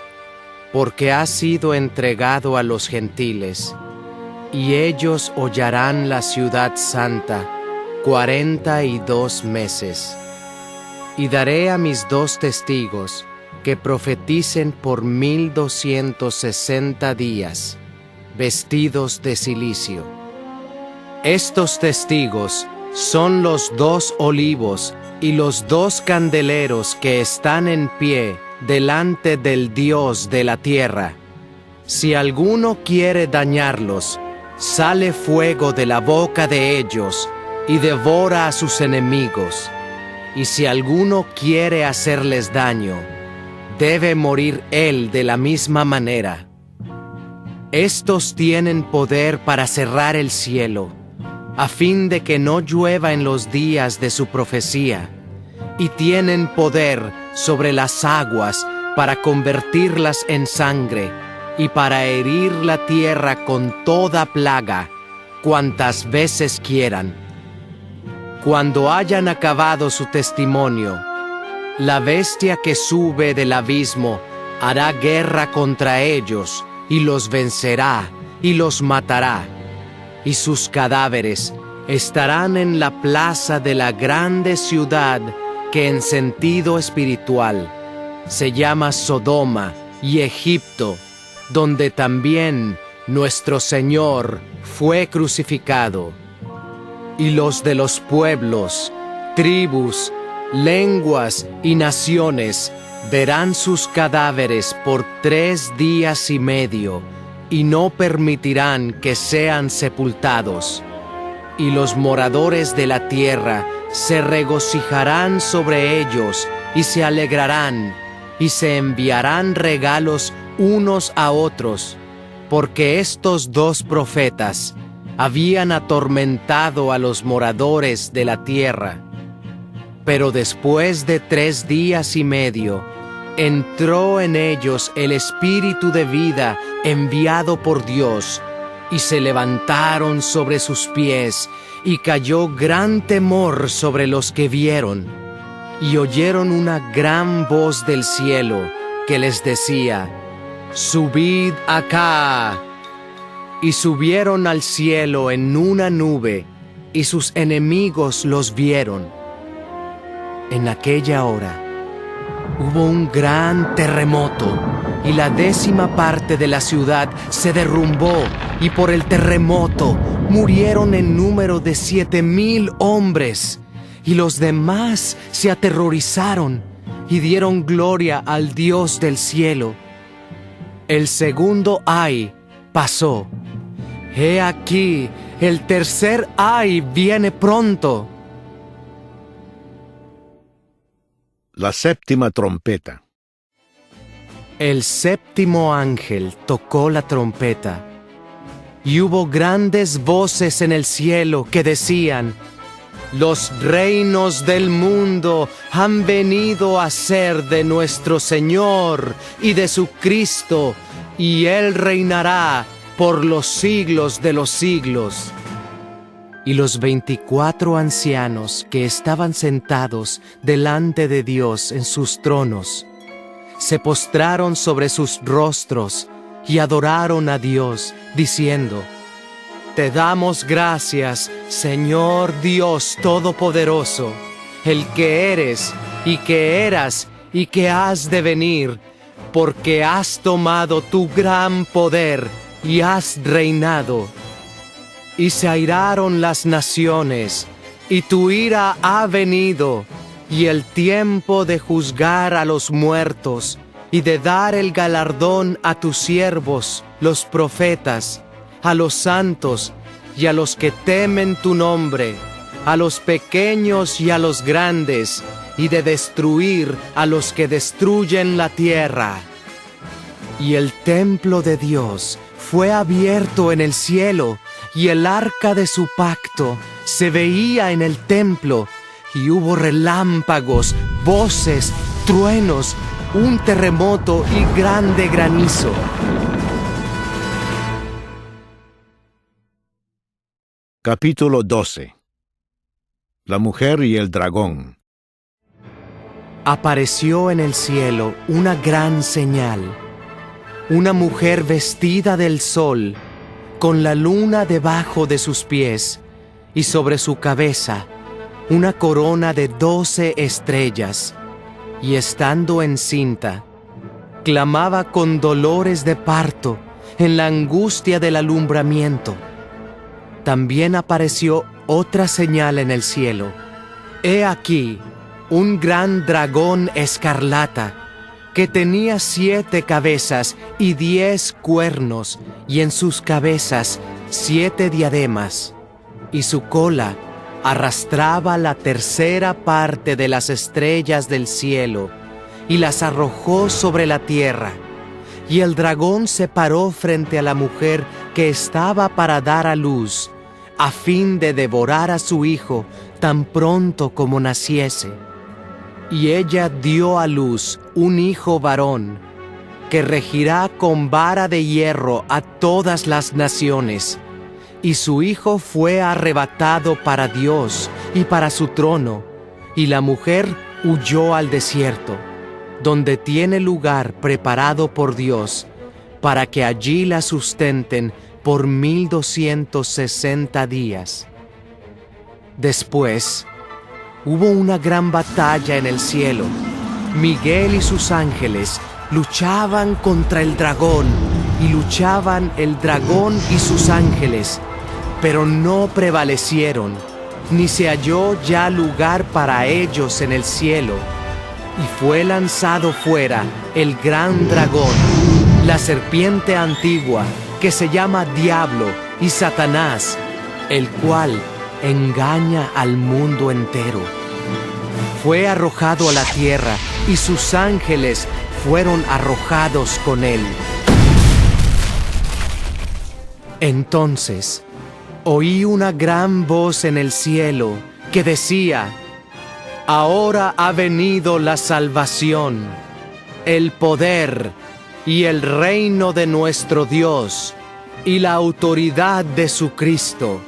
porque ha sido entregado a los gentiles, y ellos hollarán la ciudad santa 42 meses. Y daré a mis 2 testigos, que profeticen por 1260 días, vestidos de cilicio. Estos testigos son los 2 olivos y los 2 candeleros que están en pie delante del Dios de la tierra. Si alguno quiere dañarlos, sale fuego de la boca de ellos y devora a sus enemigos. Y si alguno quiere hacerles daño, debe morir él de la misma manera. Estos tienen poder para cerrar el cielo, a fin de que no llueva en los días de su profecía, y tienen poder sobre las aguas para convertirlas en sangre, y para herir la tierra con toda plaga, cuantas veces quieran. Cuando hayan acabado su testimonio, la bestia que sube del abismo hará guerra contra ellos, y los vencerá, y los matará. Y sus cadáveres estarán en la plaza de la grande ciudad que en sentido espiritual se llama Sodoma y Egipto, donde también nuestro Señor fue crucificado. Y los de los pueblos, tribus, lenguas y naciones verán sus cadáveres por 3 días y medio, y no permitirán que sean sepultados. Y los moradores de la tierra se regocijarán sobre ellos, y se alegrarán, y se enviarán regalos unos a otros, porque estos 2 profetas habían atormentado a los moradores de la tierra. Pero después de 3 días y medio, entró en ellos el espíritu de vida enviado por Dios, y se levantaron sobre sus pies, y cayó gran temor sobre los que vieron, y oyeron una gran voz del cielo que les decía: «Subid acá». Y subieron al cielo en una nube, y sus enemigos los vieron. En aquella hora hubo un gran terremoto, y la 10ª parte de la ciudad se derrumbó, y por el terremoto murieron en número de 7,000 hombres, y los demás se aterrorizaron y dieron gloria al Dios del cielo. El segundo ay pasó. He aquí, el tercer ay viene pronto. La 7ª trompeta. El 7º ángel tocó la trompeta, y hubo grandes voces en el cielo que decían: «Los reinos del mundo han venido a ser de nuestro Señor y de su Cristo, y Él reinará por los siglos de los siglos». Y los 24 ancianos que estaban sentados delante de Dios en sus tronos se postraron sobre sus rostros y adoraron a Dios, diciendo: «Te damos gracias, Señor Dios Todopoderoso, el que eres y que eras y que has de venir, porque has tomado tu gran poder y has reinado. Y se airaron las naciones, y tu ira ha venido, y el tiempo de juzgar a los muertos, y de dar el galardón a tus siervos, los profetas, a los santos y a los que temen tu nombre, a los pequeños y a los grandes, y de destruir a los que destruyen la tierra». Y el templo de Dios fue abierto en el cielo, y el arca de su pacto se veía en el templo, y hubo relámpagos, voces, truenos, un terremoto y grande granizo. Capítulo 12. La mujer y el dragón. Apareció en el cielo una gran señal: una mujer vestida del sol, con la luna debajo de sus pies, y sobre su cabeza una corona de 12 estrellas, y estando encinta, clamaba con dolores de parto en la angustia del alumbramiento. También apareció otra señal en el cielo. He aquí un gran dragón escarlata, que tenía 7 cabezas y 10 cuernos, y en sus cabezas 7 diademas, y su cola arrastraba la tercera parte de las estrellas del cielo, y las arrojó sobre la tierra. Y el dragón se paró frente a la mujer que estaba para dar a luz, a fin de devorar a su hijo tan pronto como naciese. Y ella dio a luz un hijo varón, que regirá con vara de hierro a todas las naciones. Y su hijo fue arrebatado para Dios y para su trono, y la mujer huyó al desierto, donde tiene lugar preparado por Dios, para que allí la sustenten por 1260 días. Después, hubo una gran batalla en el cielo. Miguel y sus ángeles luchaban contra el dragón, y luchaban el dragón y sus ángeles, pero no prevalecieron, ni se halló ya lugar para ellos en el cielo. Y fue lanzado fuera el gran dragón, la serpiente antigua, que se llama Diablo y Satanás, el cual engaña al mundo entero. Fue arrojado a la tierra, y sus ángeles fueron arrojados con él. Entonces oí una gran voz en el cielo que decía: Ahora ha venido la salvación, el poder y el reino de nuestro Dios y la autoridad de su Cristo,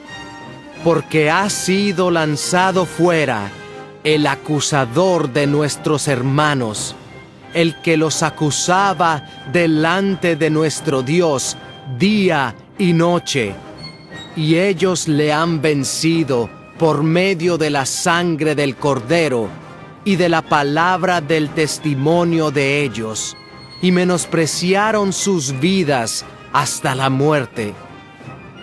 porque ha sido lanzado fuera el acusador de nuestros hermanos, el que los acusaba delante de nuestro Dios día y noche. Y ellos le han vencido por medio de la sangre del Cordero y de la palabra del testimonio de ellos, y menospreciaron sus vidas hasta la muerte.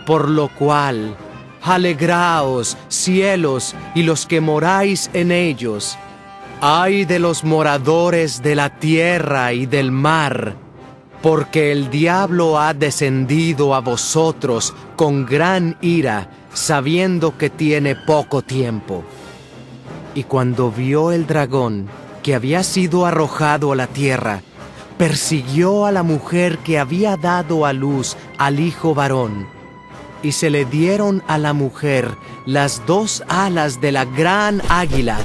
Por lo cual, alegraos, cielos, y los que moráis en ellos. Ay de los moradores de la tierra y del mar, porque el diablo ha descendido a vosotros con gran ira, sabiendo que tiene poco tiempo. Y cuando vio el dragón que había sido arrojado a la tierra, persiguió a la mujer que había dado a luz al hijo varón, y se le dieron a la mujer las 2 alas de la gran águila,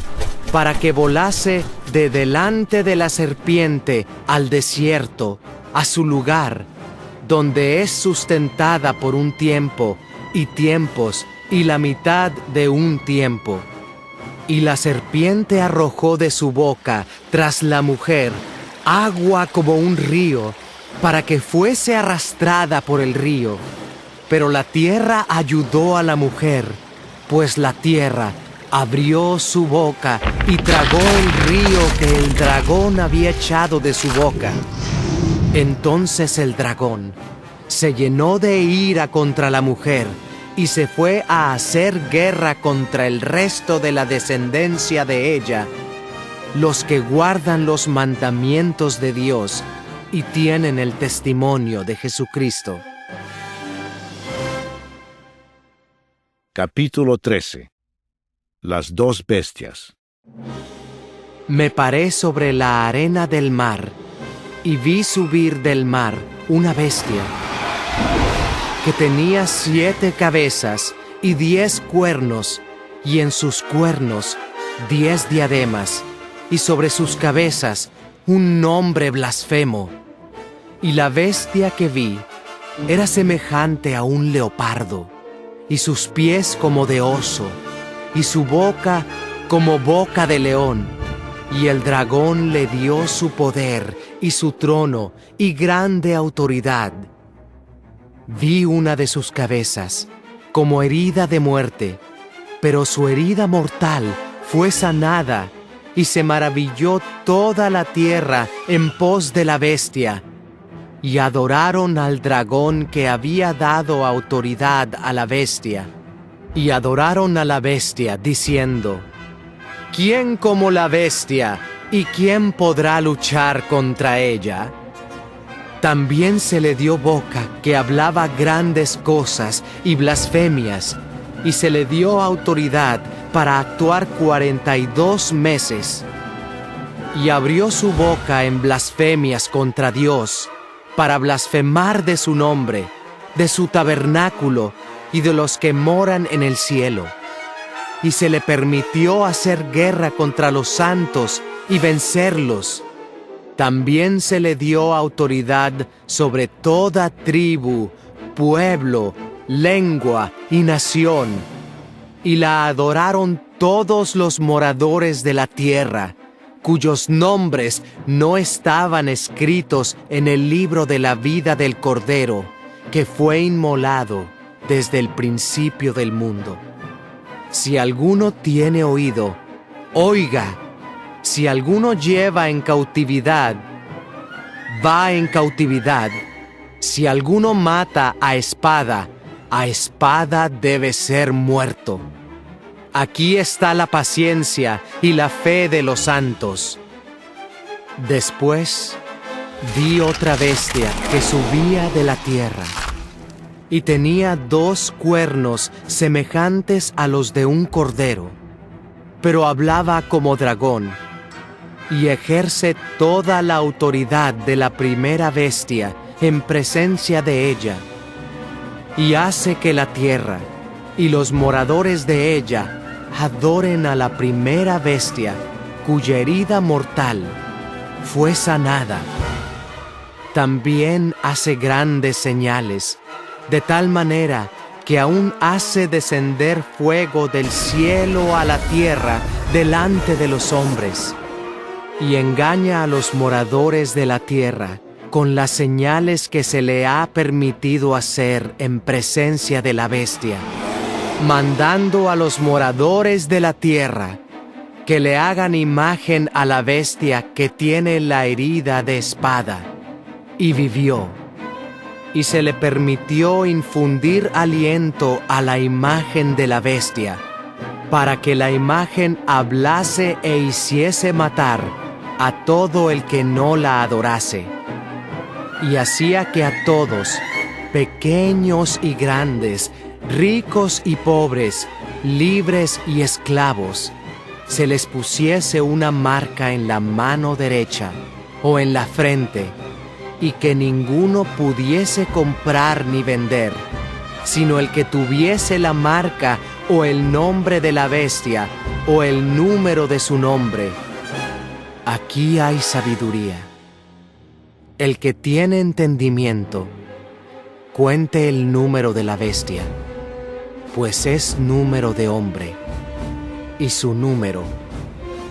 para que volase de delante de la serpiente al desierto, a su lugar, donde es sustentada por un tiempo, y tiempos, y la mitad de un tiempo. Y la serpiente arrojó de su boca tras la mujer agua como un río, para que fuese arrastrada por el río. Pero la tierra ayudó a la mujer, pues la tierra abrió su boca y tragó el río que el dragón había echado de su boca. Entonces el dragón se llenó de ira contra la mujer y se fue a hacer guerra contra el resto de la descendencia de ella, los que guardan los mandamientos de Dios y tienen el testimonio de Jesucristo. Capítulo 13. Las 2 bestias. Me paré sobre la arena del mar y vi subir del mar una bestia que tenía 7 cabezas y 10 cuernos, y en sus cuernos 10 diademas, y sobre sus cabezas un nombre blasfemo. Y la bestia que vi era semejante a un leopardo, y sus pies como de oso, y su boca como boca de león. Y el dragón le dio su poder y su trono y grande autoridad. Vi una de sus cabezas como herida de muerte, pero su herida mortal fue sanada, y se maravilló toda la tierra en pos de la bestia, y adoraron al dragón que había dado autoridad a la bestia, y adoraron a la bestia, diciendo: ¿Quién como la bestia, y quién podrá luchar contra ella? También se le dio boca que hablaba grandes cosas y blasfemias, y se le dio autoridad para actuar 42 meses. Y abrió su boca en blasfemias contra Dios, para blasfemar de su nombre, de su tabernáculo y de los que moran en el cielo. Y se le permitió hacer guerra contra los santos y vencerlos. También se le dio autoridad sobre toda tribu, pueblo, lengua y nación. Y la adoraron todos los moradores de la tierra, cuyos nombres no estaban escritos en el libro de la vida del Cordero, que fue inmolado desde el principio del mundo. Si alguno tiene oído, oiga. Si alguno lleva en cautividad, va en cautividad. Si alguno mata a espada debe ser muerto. Aquí está la paciencia y la fe de los santos. Después vi otra bestia que subía de la tierra, y tenía 2 cuernos semejantes a los de un cordero, pero hablaba como dragón, y ejerce toda la autoridad de la primera bestia en presencia de ella, y hace que la tierra y los moradores de ella adoren a la primera bestia, cuya herida mortal fue sanada. También hace grandes señales, de tal manera que aún hace descender fuego del cielo a la tierra delante de los hombres, y engaña a los moradores de la tierra con las señales que se le ha permitido hacer en presencia de la bestia, mandando a los moradores de la tierra que le hagan imagen a la bestia que tiene la herida de espada. Y vivió, y se le permitió infundir aliento a la imagen de la bestia, para que la imagen hablase e hiciese matar a todo el que no la adorase. Y hacía que a todos, pequeños y grandes, ricos y pobres, libres y esclavos, se les pusiese una marca en la mano derecha o en la frente, y que ninguno pudiese comprar ni vender, sino el que tuviese la marca o el nombre de la bestia o el número de su nombre. Aquí hay sabiduría. El que tiene entendimiento, cuente el número de la bestia, pues es número de hombre, y su número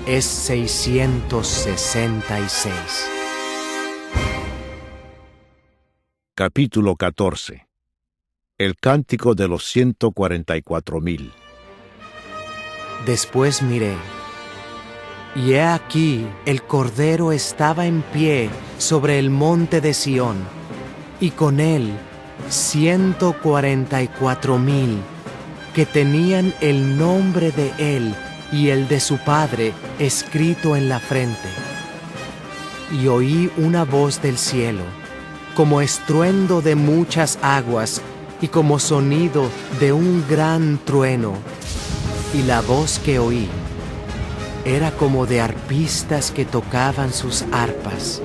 es 666. Capítulo 14. El cántico de los 144,000. Después miré, y he aquí el Cordero estaba en pie sobre el monte de Sión, y con él 144,000 que tenían el nombre de él y el de su Padre escrito en la frente. Y oí una voz del cielo, como estruendo de muchas aguas y como sonido de un gran trueno. Y la voz que oí era como de arpistas que tocaban sus arpas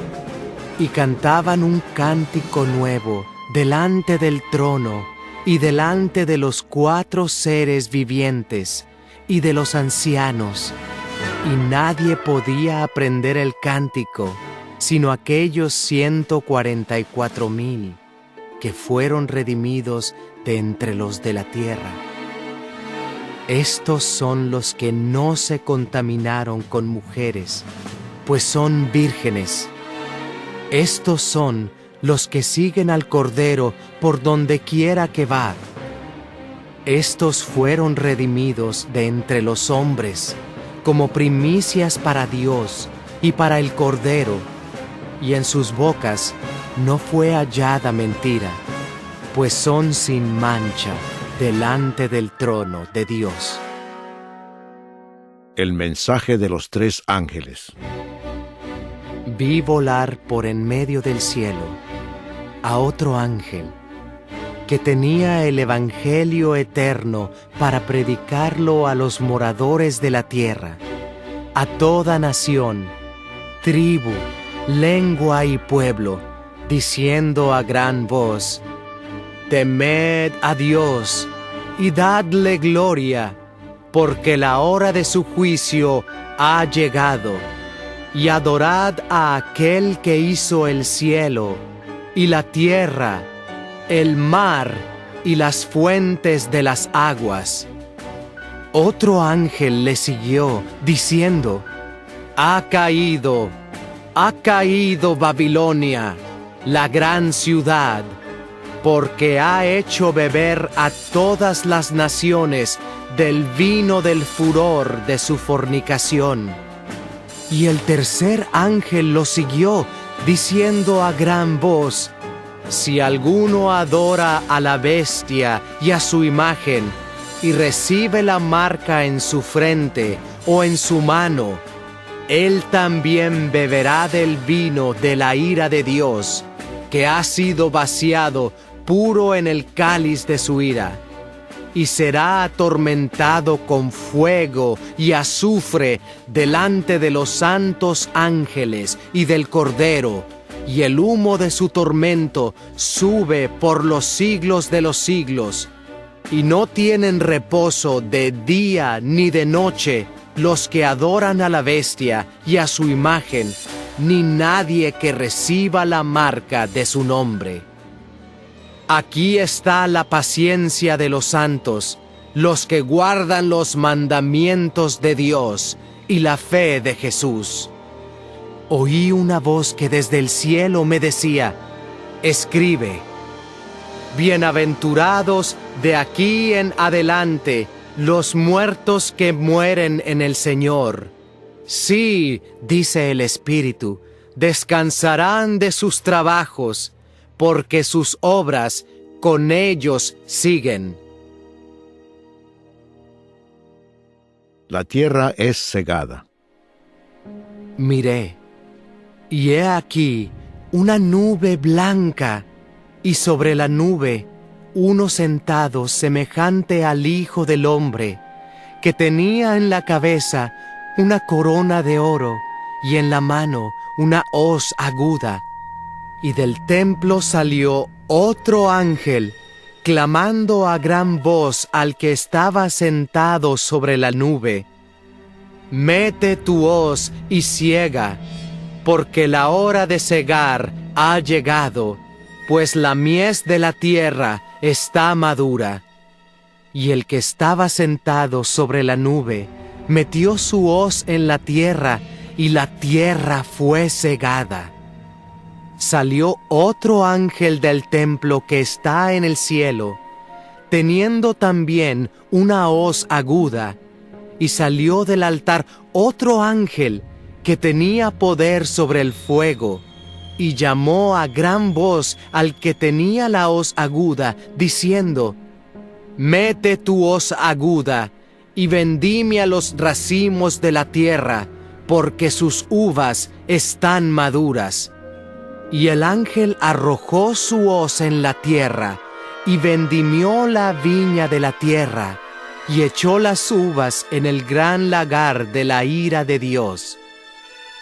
y cantaban un cántico nuevo delante del trono y delante de los 4 seres vivientes y de los ancianos, y nadie podía aprender el cántico sino aquellos 144,000 que fueron redimidos de entre los de la tierra. Estos son los que no se contaminaron con mujeres, pues son vírgenes. Estos son los que siguen al Cordero por donde quiera que va. Estos fueron redimidos de entre los hombres, como primicias para Dios y para el Cordero, y en sus bocas no fue hallada mentira, pues son sin mancha delante del trono de Dios. El mensaje de los 3 ángeles. Vi volar por en medio del cielo a otro ángel que tenía el Evangelio eterno para predicarlo a los moradores de la tierra, a toda nación, tribu, lengua y pueblo, diciendo a gran voz: Temed a Dios y dadle gloria, porque la hora de su juicio ha llegado, y adorad a aquel que hizo el cielo y la tierra, el mar y las fuentes de las aguas. Otro ángel le siguió, diciendo: Ha caído Babilonia, la gran ciudad, porque ha hecho beber a todas las naciones del vino del furor de su fornicación. Y el tercer ángel lo siguió, diciendo a gran voz: Si alguno adora a la bestia y a su imagen, y recibe la marca en su frente o en su mano, él también beberá del vino de la ira de Dios, que ha sido vaciado puro en el cáliz de su ira, y será atormentado con fuego y azufre delante de los santos ángeles y del Cordero, y el humo de su tormento sube por los siglos de los siglos, y no tienen reposo de día ni de noche los que adoran a la bestia y a su imagen, ni nadie que reciba la marca de su nombre. Aquí está la paciencia de los santos, los que guardan los mandamientos de Dios y la fe de Jesús. Oí una voz que desde el cielo me decía: Escribe, bienaventurados de aquí en adelante los muertos que mueren en el Señor. Sí, dice el Espíritu, descansarán de sus trabajos, porque sus obras con ellos siguen. La tierra es cegada. Miré, y he aquí una nube blanca, y sobre la nube uno sentado semejante al Hijo del Hombre, que tenía en la cabeza una corona de oro y en la mano una hoz aguda. Y del templo salió otro ángel, clamando a gran voz al que estaba sentado sobre la nube: Mete tu hoz y ciega, porque la hora de cegar ha llegado, pues la mies de la tierra está madura. Y el que estaba sentado sobre la nube metió su hoz en la tierra, y la tierra fue cegada. Salió otro ángel del templo que está en el cielo, teniendo también una hoz aguda, y salió del altar otro ángel que tenía poder sobre el fuego, y llamó a gran voz al que tenía la hoz aguda, diciendo: Mete tu hoz aguda, y vendimia los racimos de la tierra, porque sus uvas están maduras. Y el ángel arrojó su hoz en la tierra, y vendimió la viña de la tierra, y echó las uvas en el gran lagar de la ira de Dios.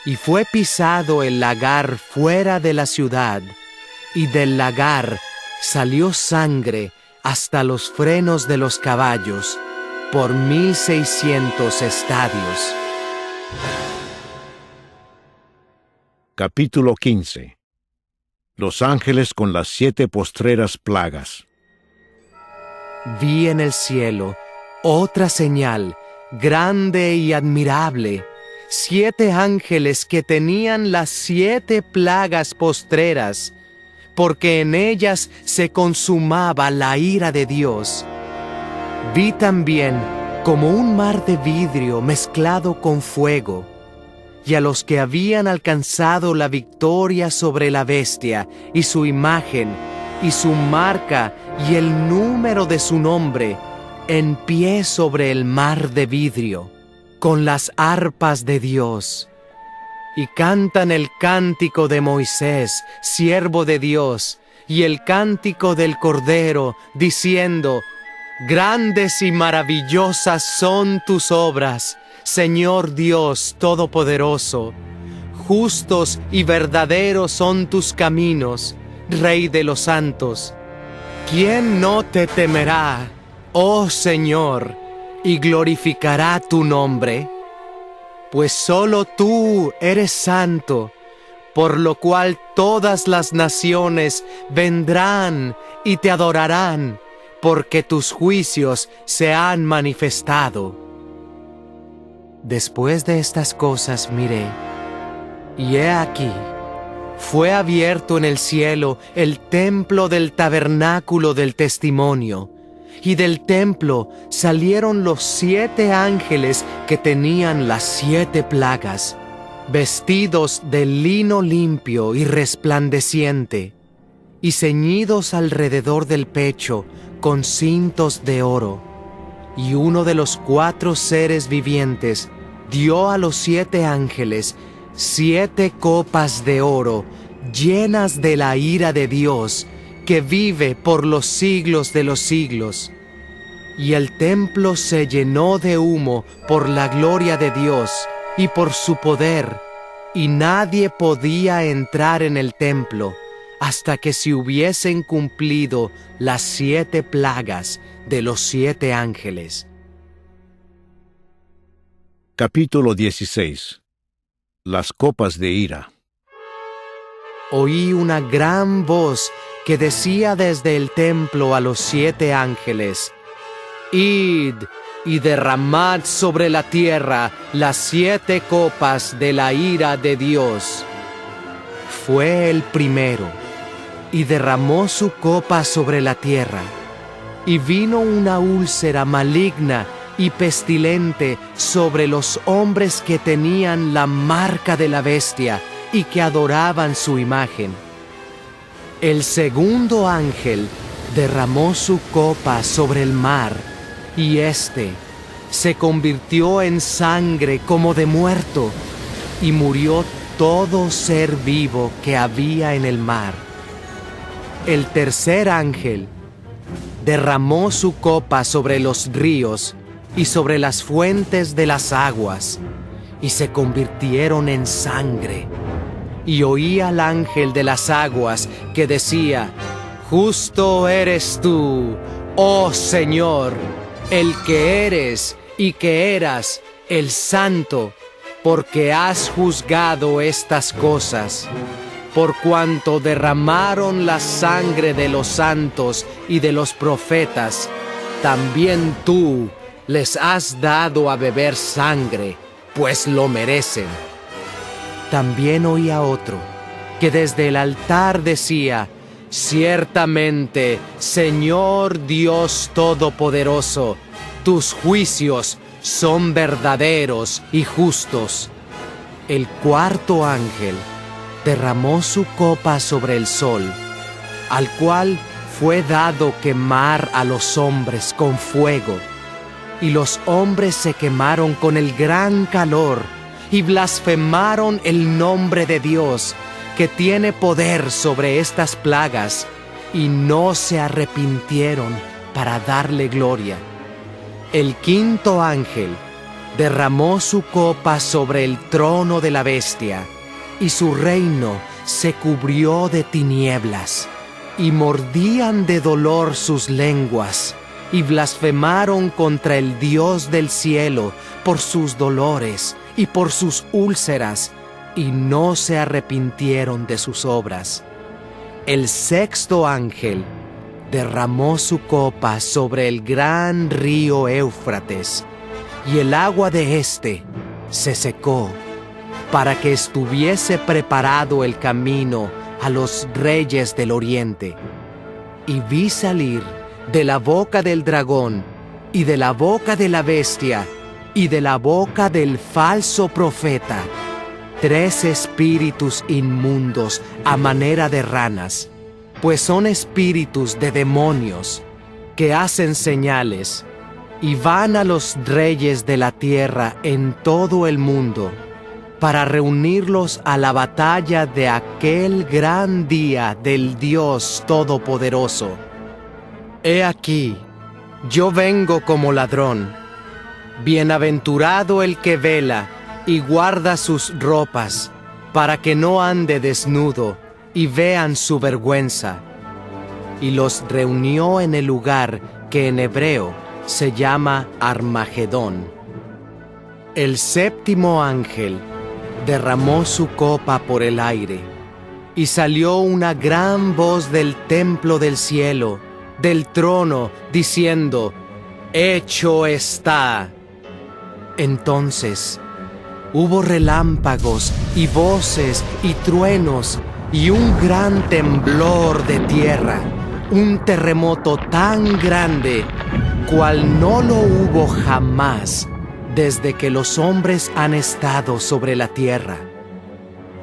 Y fue pisado el lagar fuera de la ciudad, y del lagar salió sangre hasta los frenos de los caballos, por 1600 estadios. Capítulo 15. Los ángeles con las 7 postreras plagas. Vi en el cielo otra señal, grande y admirable: 7 ángeles que tenían las 7 plagas postreras, porque en ellas se consumaba la ira de Dios. Vi también como un mar de vidrio mezclado con fuego, y a los que habían alcanzado la victoria sobre la bestia y su imagen y su marca y el número de su nombre, en pie sobre el mar de vidrio, con las arpas de Dios, y cantan el cántico de Moisés, siervo de Dios, y el cántico del Cordero, diciendo: Grandes y maravillosas son tus obras, Señor Dios Todopoderoso. Justos y verdaderos son tus caminos, Rey de los santos. ¿Quién no te temerá, oh Señor, y glorificará tu nombre? Pues solo tú eres santo, por lo cual todas las naciones vendrán y te adorarán, porque tus juicios se han manifestado. Después de estas cosas miré, y he aquí, fue abierto en el cielo el templo del tabernáculo del testimonio, y del templo salieron los 7 ángeles que tenían las 7 plagas, vestidos de lino limpio y resplandeciente, y ceñidos alrededor del pecho con cintos de oro. Y uno de los 4 seres vivientes dio a los 7 ángeles 7 copas de oro llenas de la ira de Dios, que vive por los siglos de los siglos. Y el templo se llenó de humo por la gloria de Dios y por su poder, y nadie podía entrar en el templo hasta que se hubiesen cumplido las 7 plagas de los 7 ángeles. Capítulo 16. Las copas de ira. Oí una gran voz que decía desde el templo a los 7 ángeles: Id y derramad sobre la tierra las 7 copas de la ira de Dios. Fue el primero, y derramó su copa sobre la tierra, y vino una úlcera maligna y pestilente sobre los hombres que tenían la marca de la bestia y que adoraban su imagen. El segundo ángel derramó su copa sobre el mar, y éste se convirtió en sangre como de muerto, y murió todo ser vivo que había en el mar. El tercer ángel derramó su copa sobre los ríos y sobre las fuentes de las aguas, y se convirtieron en sangre. Y oí al ángel de las aguas que decía: Justo eres tú, oh Señor, el que eres y que eras, el Santo, porque has juzgado estas cosas. Por cuanto derramaron la sangre de los santos y de los profetas, también tú les has dado a beber sangre, pues lo merecen. También oí a otro, que desde el altar decía: Ciertamente, Señor Dios Todopoderoso, tus juicios son verdaderos y justos. El cuarto ángel derramó su copa sobre el sol, al cual fue dado quemar a los hombres con fuego. Y los hombres se quemaron con el gran calor, y blasfemaron el nombre de Dios, que tiene poder sobre estas plagas, y no se arrepintieron para darle gloria. El quinto ángel derramó su copa sobre el trono de la bestia, y su reino se cubrió de tinieblas, y mordían de dolor sus lenguas, y blasfemaron contra el Dios del cielo por sus dolores y por sus úlceras, y no se arrepintieron de sus obras. El sexto ángel derramó su copa sobre el gran río Éufrates, y el agua de éste se secó, para que estuviese preparado el camino a los reyes del oriente. Y vi salir de la boca del dragón y de la boca de la bestia, y de la boca del falso profeta, 3 espíritus inmundos a manera de ranas, pues son espíritus de demonios, que hacen señales, y van a los reyes de la tierra en todo el mundo, para reunirlos a la batalla de aquel gran día del Dios Todopoderoso. He aquí, yo vengo como ladrón. Bienaventurado el que vela y guarda sus ropas, para que no ande desnudo y vean su vergüenza. Y los reunió en el lugar que en hebreo se llama Armagedón. El 7º ángel derramó su copa por el aire, y salió una gran voz del templo del cielo, del trono, diciendo: «Hecho está». Entonces hubo relámpagos y voces y truenos y un gran temblor de tierra, un terremoto tan grande, cual no lo hubo jamás desde que los hombres han estado sobre la tierra.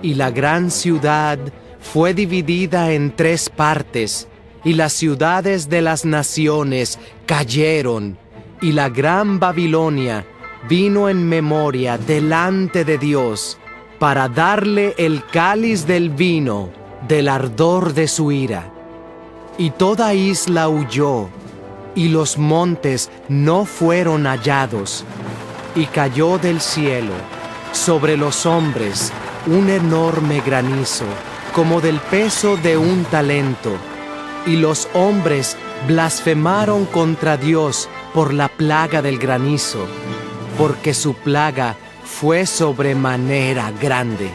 Y la gran ciudad fue dividida en 3 partes, y las ciudades de las naciones cayeron, y la gran Babilonia vino en memoria delante de Dios, para darle el cáliz del vino del ardor de su ira. Y toda isla huyó, y los montes no fueron hallados. Y cayó del cielo sobre los hombres un enorme granizo, como del peso de un talento. Y los hombres blasfemaron contra Dios por la plaga del granizo, porque su plaga fue sobremanera grande.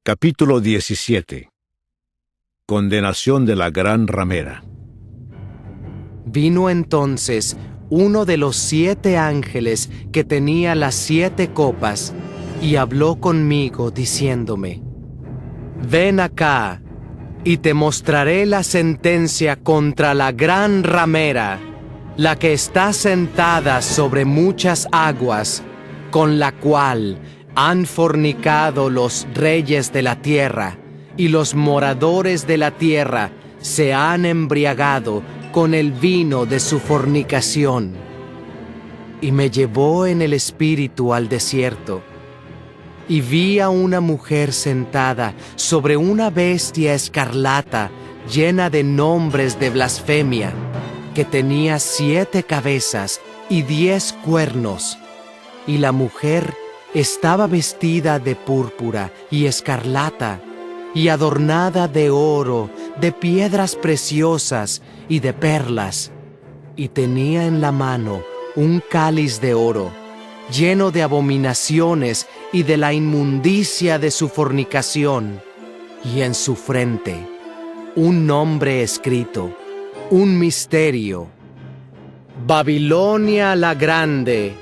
Capítulo 17. Condenación de la gran ramera. Vino entonces uno de los 7 ángeles que tenía las 7 copas, y habló conmigo diciéndome: «Ven acá, y te mostraré la sentencia contra la gran ramera, la que está sentada sobre muchas aguas, con la cual han fornicado los reyes de la tierra, y los moradores de la tierra se han embriagado con el vino de su fornicación». Y me llevó en el espíritu al desierto, y vi a una mujer sentada sobre una bestia escarlata llena de nombres de blasfemia, que tenía 7 cabezas y 10 cuernos, y la mujer estaba vestida de púrpura y escarlata, y adornada de oro, de piedras preciosas y de perlas, y tenía en la mano un cáliz de oro, lleno de abominaciones y de la inmundicia de su fornicación, y en su frente un nombre escrito, un misterio: Babilonia la Grande,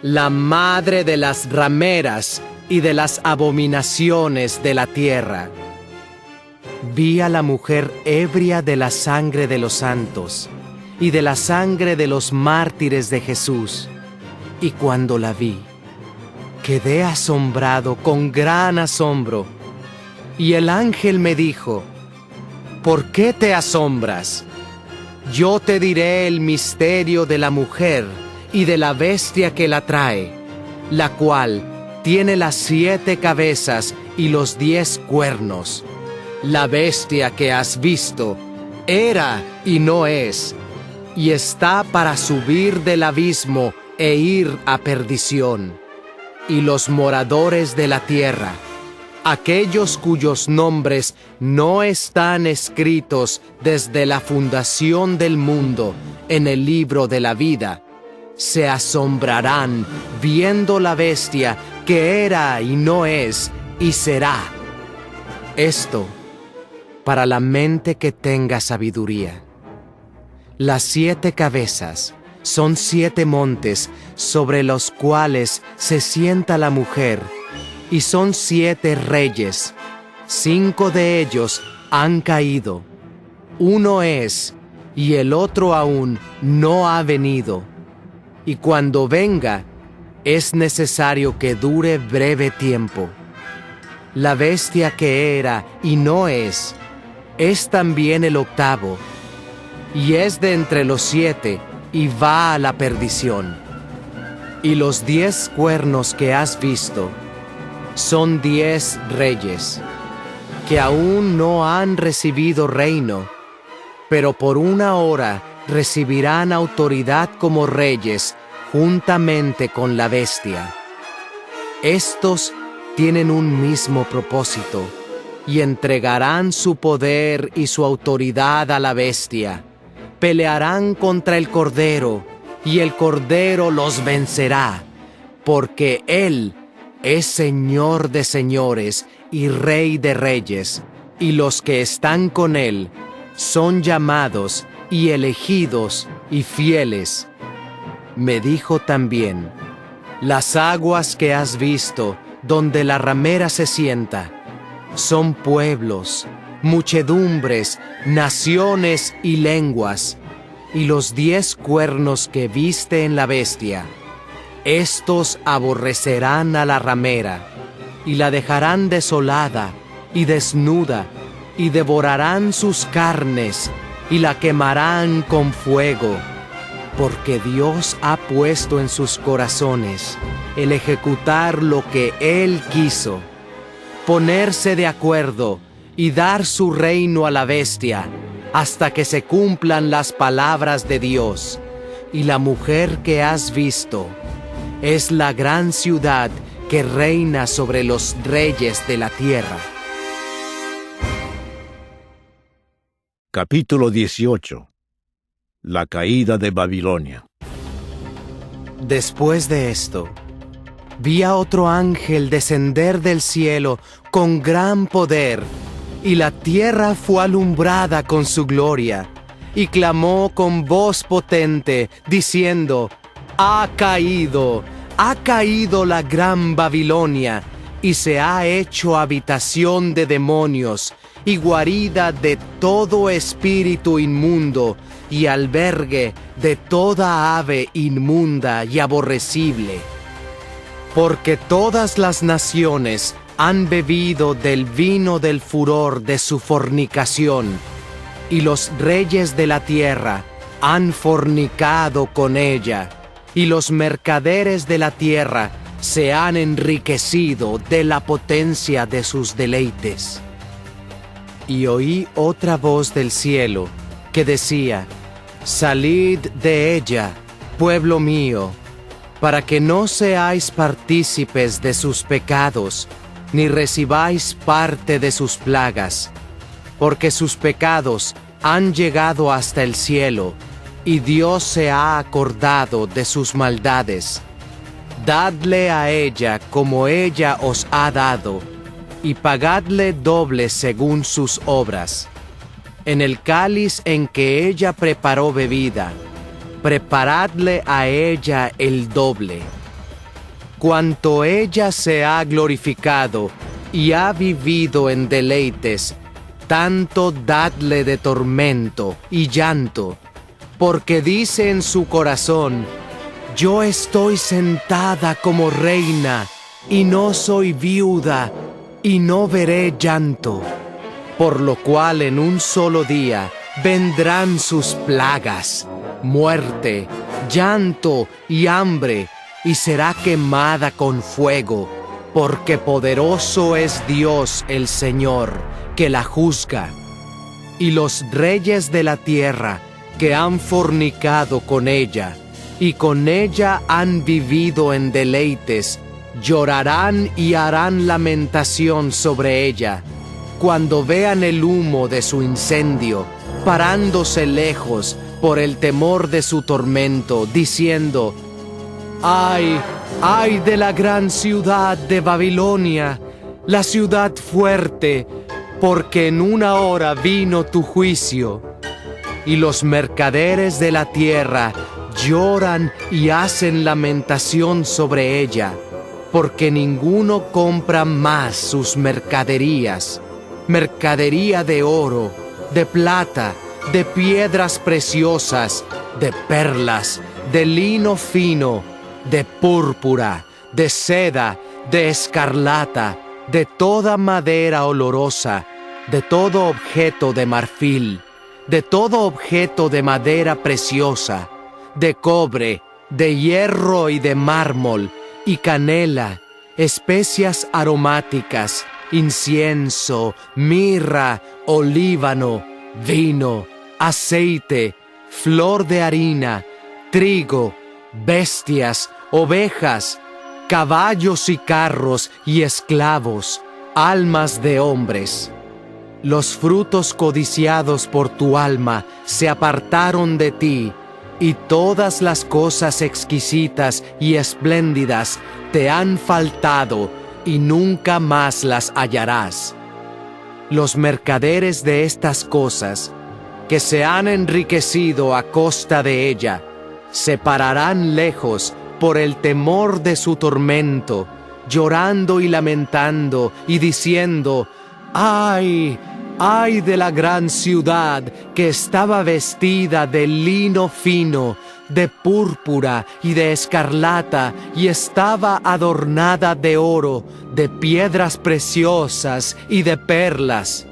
la madre de las rameras y de las abominaciones de la tierra. Vi a la mujer ebria de la sangre de los santos y de la sangre de los mártires de Jesús, y cuando la vi, quedé asombrado con gran asombro. Y el ángel me dijo: «¿Por qué te asombras? Yo te diré el misterio de la mujer y de la bestia que la trae, la cual tiene las 7 cabezas y los 10 cuernos. La bestia que has visto era y no es, y está para subir del abismo e ir a perdición. Y los moradores de la tierra, aquellos cuyos nombres no están escritos desde la fundación del mundo en el libro de la vida, se asombrarán viendo la bestia que era y no es y será. Esto para la mente que tenga sabiduría. Las 7 cabezas son 7 montes sobre los cuales se sienta la mujer, y son 7 reyes. 5 de ellos han caído. Uno es, y el otro aún no ha venido. Y cuando venga, es necesario que dure breve tiempo. La bestia que era y no es también el octavo, y es de entre los 7, y va a la perdición. Y los 10 cuernos que has visto son 10 reyes, que aún no han recibido reino, pero por una hora recibirán autoridad como reyes juntamente con la bestia. Estos tienen un mismo propósito, y entregarán su poder y su autoridad a la bestia. Pelearán contra el Cordero, y el Cordero los vencerá, porque Él es Señor de señores y Rey de reyes, y los que están con Él son llamados y elegidos y fieles. Me dijo también: las aguas que has visto, donde la ramera se sienta, son pueblos, muchedumbres, naciones y lenguas. Y los 10 cuernos que viste en la bestia, estos aborrecerán a la ramera, y la dejarán desolada y desnuda, y devorarán sus carnes, y la quemarán con fuego, porque Dios ha puesto en sus corazones el ejecutar lo que Él quiso, ponerse de acuerdo y dar su reino a la bestia, hasta que se cumplan las palabras de Dios. Y la mujer que has visto es la gran ciudad que reina sobre los reyes de la tierra. Capítulo 18. La caída de Babilonia. Después de esto, vi a otro ángel descender del cielo con gran poder, y la tierra fue alumbrada con su gloria, y clamó con voz potente, diciendo: ha caído la gran Babilonia, y se ha hecho habitación de demonios, y guarida de todo espíritu inmundo, y albergue de toda ave inmunda y aborrecible. Porque todas las naciones han bebido del vino del furor de su fornicación, y los reyes de la tierra han fornicado con ella, y los mercaderes de la tierra se han enriquecido de la potencia de sus deleites. Y oí otra voz del cielo que decía: salid de ella, pueblo mío, para que no seáis partícipes de sus pecados, ni recibáis parte de sus plagas, porque sus pecados han llegado hasta el cielo, y Dios se ha acordado de sus maldades. Dadle a ella como ella os ha dado, y pagadle doble según sus obras. En el cáliz en que ella preparó bebida, preparadle a ella el doble. Cuanto ella se ha glorificado y ha vivido en deleites, tanto dadle de tormento y llanto, porque dice en su corazón: yo estoy sentada como reina, y no soy viuda, y no veré llanto. Por lo cual en un solo día vendrán sus plagas, muerte, llanto y hambre, y será quemada con fuego, porque poderoso es Dios el Señor, que la juzga. Y los reyes de la tierra que han fornicado con ella, y con ella han vivido en deleites, llorarán y harán lamentación sobre ella, cuando vean el humo de su incendio, parándose lejos por el temor de su tormento, diciendo: ¡ay, ay de la gran ciudad de Babilonia, la ciudad fuerte, porque en una hora vino tu juicio! Y los mercaderes de la tierra lloran y hacen lamentación sobre ella, porque ninguno compra más sus mercaderías, mercadería de oro, de plata, de piedras preciosas, de perlas, de lino fino, de púrpura, de seda, de escarlata, de toda madera olorosa, de todo objeto de marfil, de todo objeto de madera preciosa, de cobre, de hierro y de mármol, y canela, especias aromáticas, incienso, mirra, olíbano, vino, aceite, flor de harina, trigo, bestias, ovejas, caballos y carros y esclavos, almas de hombres. Los frutos codiciados por tu alma se apartaron de ti, y todas las cosas exquisitas y espléndidas te han faltado, y nunca más las hallarás. Los mercaderes de estas cosas, que se han enriquecido a costa de ella, se pararán lejos por el temor de su tormento, llorando y lamentando y diciendo: ¡ay! ¡Ay de la gran ciudad que estaba vestida de lino fino, de púrpura y de escarlata, y estaba adornada de oro, de piedras preciosas y de perlas!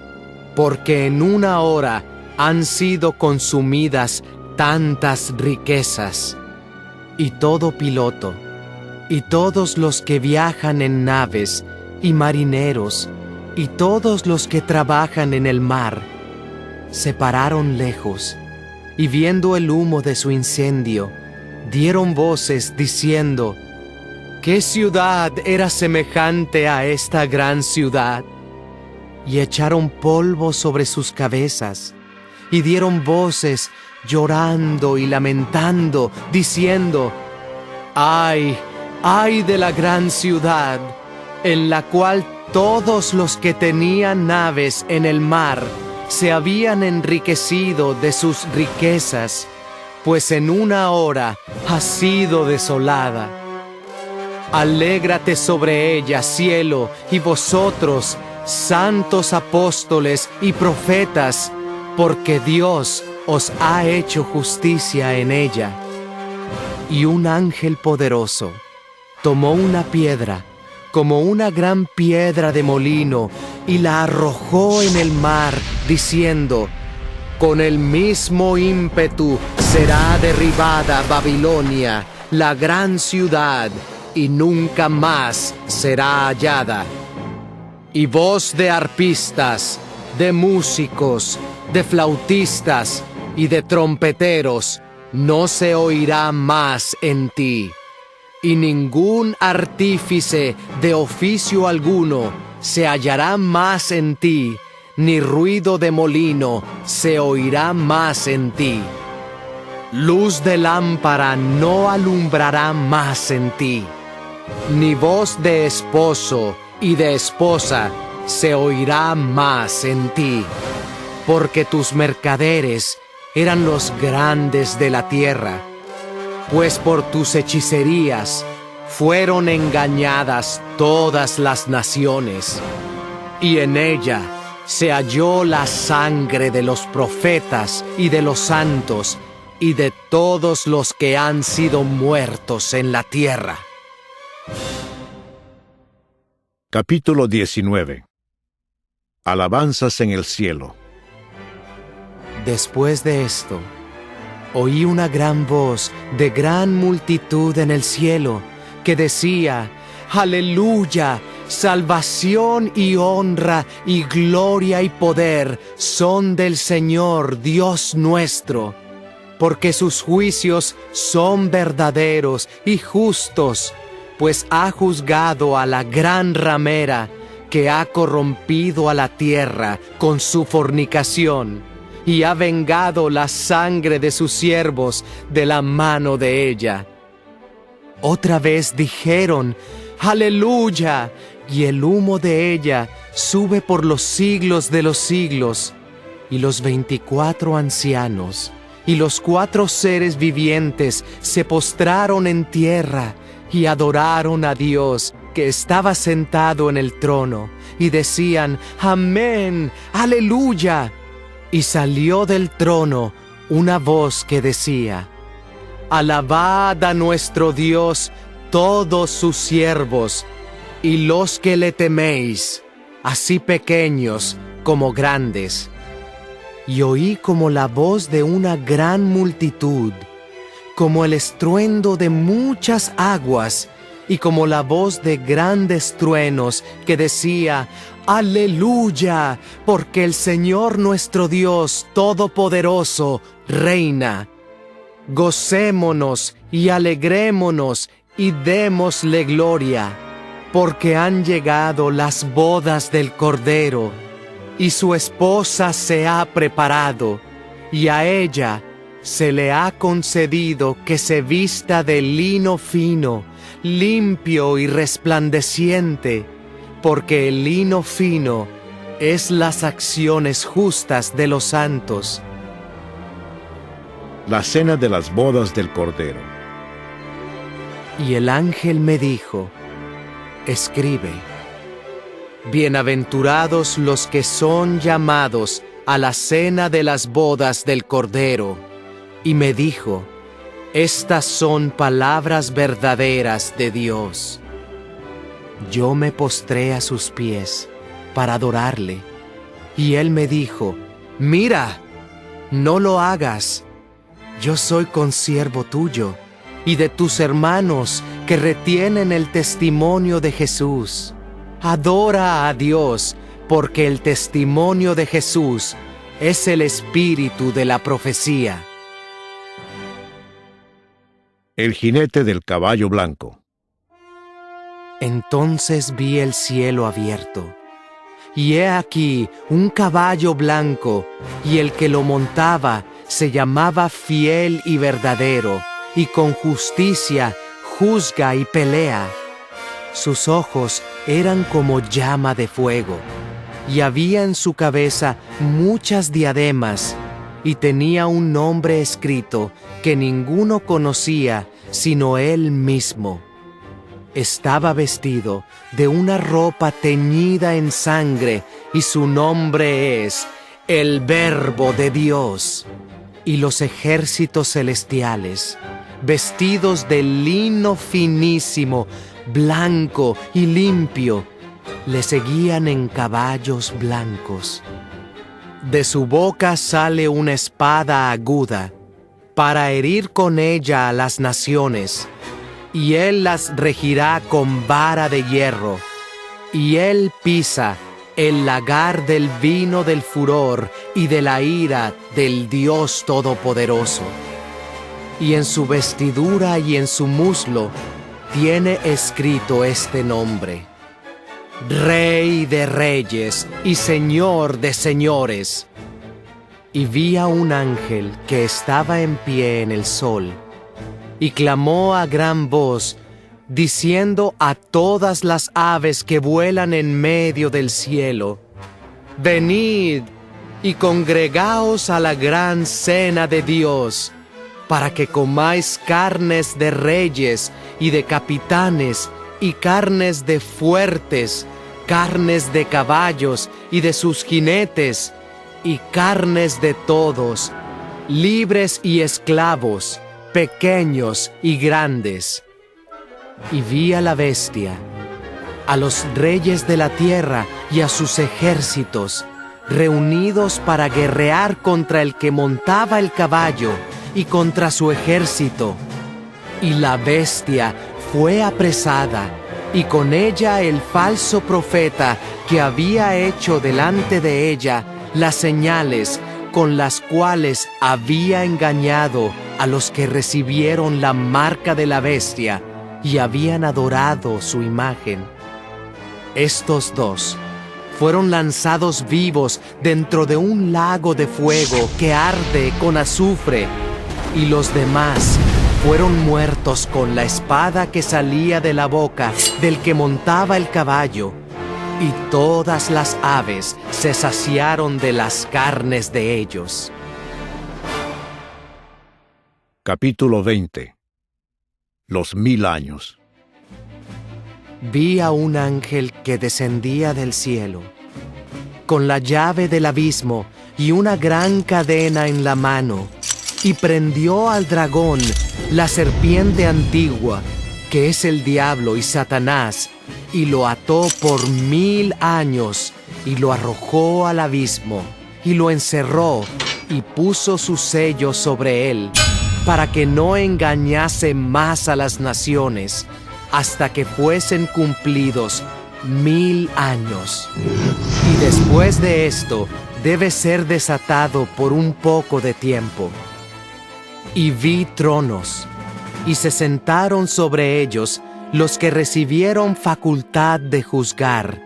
Porque en una hora han sido consumidas tantas riquezas. Y todo piloto, y todos los que viajan en naves, y marineros, y todos los que trabajan en el mar, se pararon lejos, y viendo el humo de su incendio, dieron voces diciendo: ¿qué ciudad era semejante a esta gran ciudad? Y echaron polvo sobre sus cabezas, y dieron voces llorando y lamentando, diciendo: ¡ay! ¡ay de la gran ciudad, en la cual todos los que tenían naves en el mar se habían enriquecido de sus riquezas, pues en una hora ha sido desolada! Alégrate sobre ella, cielo, y vosotros, santos apóstoles y profetas, porque Dios os ha hecho justicia en ella. Y un ángel poderoso tomó una piedra, como una gran piedra de molino, y la arrojó en el mar, diciendo: con el mismo ímpetu será derribada Babilonia, la gran ciudad, y nunca más será hallada. Y voz de arpistas, de músicos, de flautistas y de trompeteros no se oirá más en ti. Y ningún artífice de oficio alguno se hallará más en ti, ni ruido de molino se oirá más en ti. Luz de lámpara no alumbrará más en ti, ni voz de esposo y de esposa se oirá más en ti, porque tus mercaderes eran los grandes de la tierra, pues por tus hechicerías fueron engañadas todas las naciones, y en ella se halló la sangre de los profetas y de los santos y de todos los que han sido muertos en la tierra. Capítulo 19. Alabanzas en el cielo. Después de esto, oí una gran voz de gran multitud en el cielo, que decía: ¡Aleluya! Salvación y honra y gloria y poder son del Señor Dios nuestro, porque sus juicios son verdaderos y justos, pues ha juzgado a la gran ramera, que ha corrompido a la tierra con su fornicación, y ha vengado la sangre de sus siervos de la mano de ella. Otra vez dijeron: ¡Aleluya! Y el humo de ella sube por los siglos de los siglos. Y los 24 ancianos y los 4 seres vivientes se postraron en tierra y adoraron a Dios, que estaba sentado en el trono, y decían: Amén, aleluya. Y salió del trono una voz que decía: Alabad a nuestro Dios todos sus siervos, y los que le teméis, así pequeños como grandes. Y oí como la voz de una gran multitud, como el estruendo de muchas aguas, y como la voz de grandes truenos que decía: Aleluya, porque el Señor nuestro Dios Todopoderoso reina. Gocémonos y alegrémonos y démosle gloria, porque han llegado las bodas del Cordero, y su esposa se ha preparado, y a ella se le ha concedido que se vista de lino fino, limpio y resplandeciente, porque el lino fino es las acciones justas de los santos. La cena de las bodas del Cordero. Y el ángel me dijo: Escribe: Bienaventurados los que son llamados a la cena de las bodas del Cordero. Y me dijo: Estas son palabras verdaderas de Dios. Yo me postré a sus pies para adorarle, y él me dijo: Mira, no lo hagas. Yo soy consiervo tuyo y de tus hermanos que retienen el testimonio de Jesús. Adora a Dios, porque el testimonio de Jesús es el espíritu de la profecía. El jinete del caballo blanco. Entonces vi el cielo abierto, y he aquí un caballo blanco, y el que lo montaba se llamaba Fiel y Verdadero, y con justicia juzga y pelea. Sus ojos eran como llama de fuego, y había en su cabeza muchas diademas, y tenía un nombre escrito que ninguno conocía sino él mismo. Estaba vestido de una ropa teñida en sangre, y su nombre es el Verbo de Dios. Y los ejércitos celestiales, vestidos de lino finísimo, blanco y limpio, le seguían en caballos blancos. De su boca sale una espada aguda, para herir con ella a las naciones, y él las regirá con vara de hierro, y él pisa el lagar del vino del furor y de la ira del Dios Todopoderoso. Y en su vestidura y en su muslo tiene escrito este nombre: Rey de Reyes y Señor de Señores. Y vi a un ángel que estaba en pie en el sol, y clamó a gran voz, diciendo a todas las aves que vuelan en medio del cielo: Venid y congregaos a la gran cena de Dios, para que comáis carnes de reyes y de capitanes, y carnes de fuertes, carnes de caballos y de sus jinetes, y carnes de todos, libres y esclavos, pequeños y grandes. Y vi a la bestia, a los reyes de la tierra y a sus ejércitos, reunidos para guerrear contra el que montaba el caballo y contra su ejército. Y la bestia fue apresada, y con ella el falso profeta que había hecho delante de ella las señales con las cuales había engañado a los que recibieron la marca de la bestia y habían adorado su imagen. Estos dos fueron lanzados vivos dentro de un lago de fuego que arde con azufre, y los demás fueron muertos con la espada que salía de la boca del que montaba el caballo, y todas las aves se saciaron de las carnes de ellos. Capítulo 20. Los 1000 años. Vi a un ángel que descendía del cielo, con la llave del abismo y una gran cadena en la mano, y prendió al dragón, la serpiente antigua, que es el diablo y Satanás, y lo ató por 1000 años, y lo arrojó al abismo, y lo encerró, y puso su sello sobre él, para que no engañase más a las naciones, hasta que fuesen cumplidos 1000 años. Y después de esto, debe ser desatado por un poco de tiempo. Y vi tronos, y se sentaron sobre ellos los que recibieron facultad de juzgar.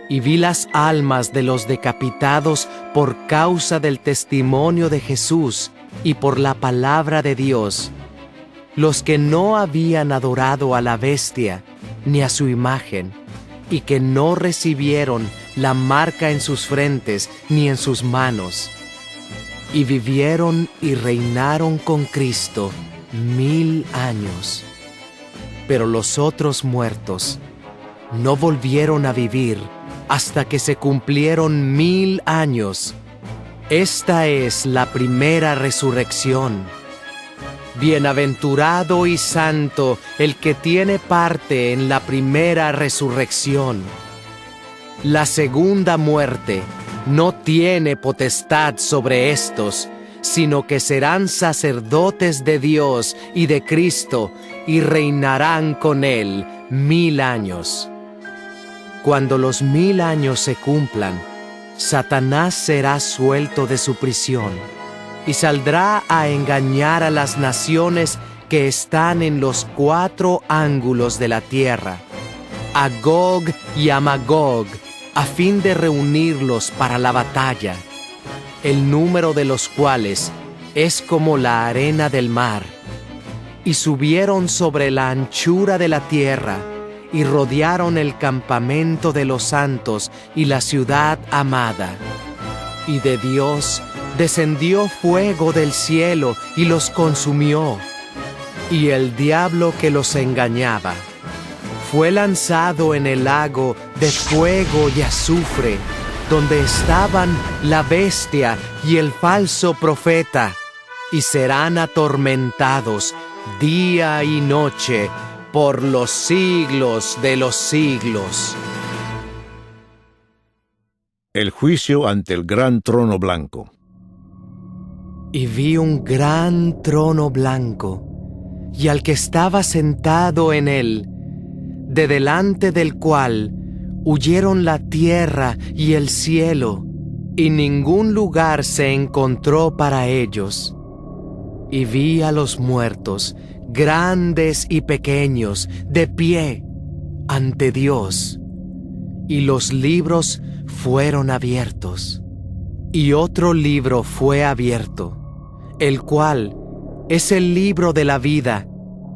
Y vi las almas de los decapitados por causa del testimonio de Jesús y por la palabra de Dios, los que no habían adorado a la bestia ni a su imagen, y que no recibieron la marca en sus frentes ni en sus manos. Y vivieron y reinaron con Cristo 1000 años. Pero los otros muertos no volvieron a vivir hasta que se cumplieron 1000 años. Esta es la primera resurrección. Bienaventurado y santo el que tiene parte en la primera resurrección. La segunda muerte no tiene potestad sobre estos, sino que serán sacerdotes de Dios y de Cristo, y reinarán con él 1000 años. Cuando los 1000 años se cumplan, Satanás será suelto de su prisión, y saldrá a engañar a las naciones que están en los 4 ángulos de la tierra, a Gog y a Magog, a fin de reunirlos para la batalla, el número de los cuales es como la arena del mar. Y subieron sobre la anchura de la tierra, y rodearon el campamento de los santos y la ciudad amada. Y de Dios descendió fuego del cielo y los consumió. Y el diablo que los engañaba fue lanzado en el lago de fuego y azufre, donde estaban la bestia y el falso profeta, y serán atormentados día y noche por los siglos de los siglos. El juicio ante el gran trono blanco. Y vi un gran trono blanco, y al que estaba sentado en él, de delante del cual huyeron la tierra y el cielo, y ningún lugar se encontró para ellos. Y vi a los muertos, grandes y pequeños, de pie ante Dios, y los libros fueron abiertos. Y otro libro fue abierto, el cual es el libro de la vida,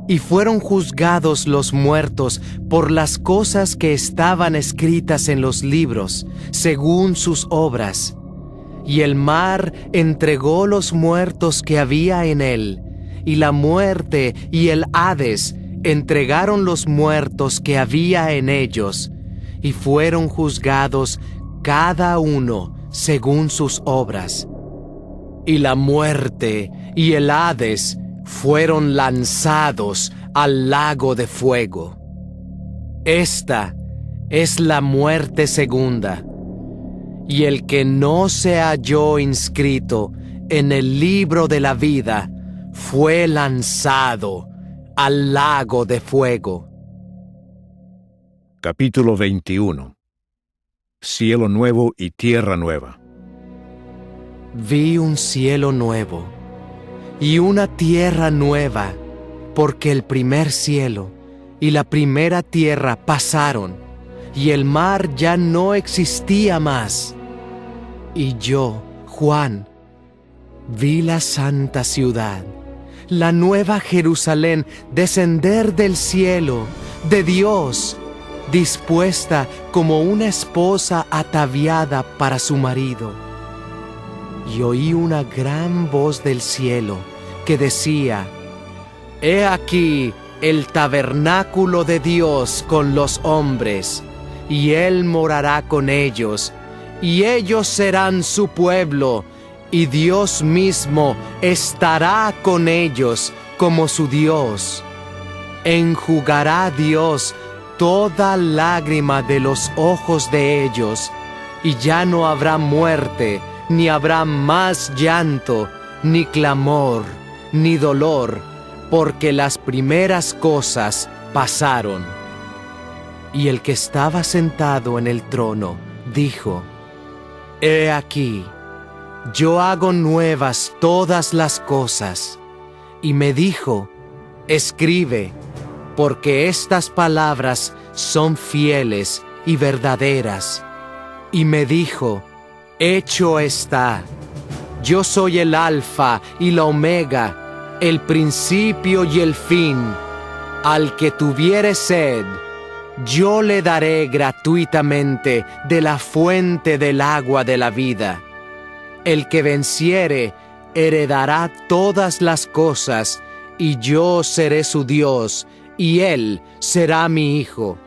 y fueron juzgados los muertos por las cosas que estaban escritas en los libros, según sus obras. Y el mar entregó los muertos que había en él, y la muerte y el Hades entregaron los muertos que había en ellos, y fueron juzgados cada uno según sus obras. Y la muerte y el Hades fueron lanzados al lago de fuego. Esta es la muerte segunda, y el que no se halló inscrito en el libro de la vida fue lanzado al lago de fuego. Capítulo 21. Cielo nuevo y tierra nueva. Vi un cielo nuevo y una tierra nueva, porque el primer cielo y la primera tierra pasaron, y el mar ya no existía más. Y yo, Juan, vi la santa ciudad, la nueva Jerusalén, descender del cielo, de Dios, dispuesta como una esposa ataviada para su marido. Y oí una gran voz del cielo que decía: He aquí el tabernáculo de Dios con los hombres, y Él morará con ellos, y ellos serán su pueblo, y Dios mismo estará con ellos como su Dios. Enjugará Dios toda lágrima de los ojos de ellos, y ya no habrá muerte, ni habrá más llanto, ni clamor, ni dolor, porque las primeras cosas pasaron. Y el que estaba sentado en el trono dijo: He aquí, yo hago nuevas todas las cosas. Y me dijo: Escribe, porque estas palabras son fieles y verdaderas. Y me dijo: Hecho está. Yo soy el Alfa y la Omega, el principio y el fin. Al que tuviere sed, yo le daré gratuitamente de la fuente del agua de la vida. El que venciere heredará todas las cosas, y yo seré su Dios, y él será mi hijo.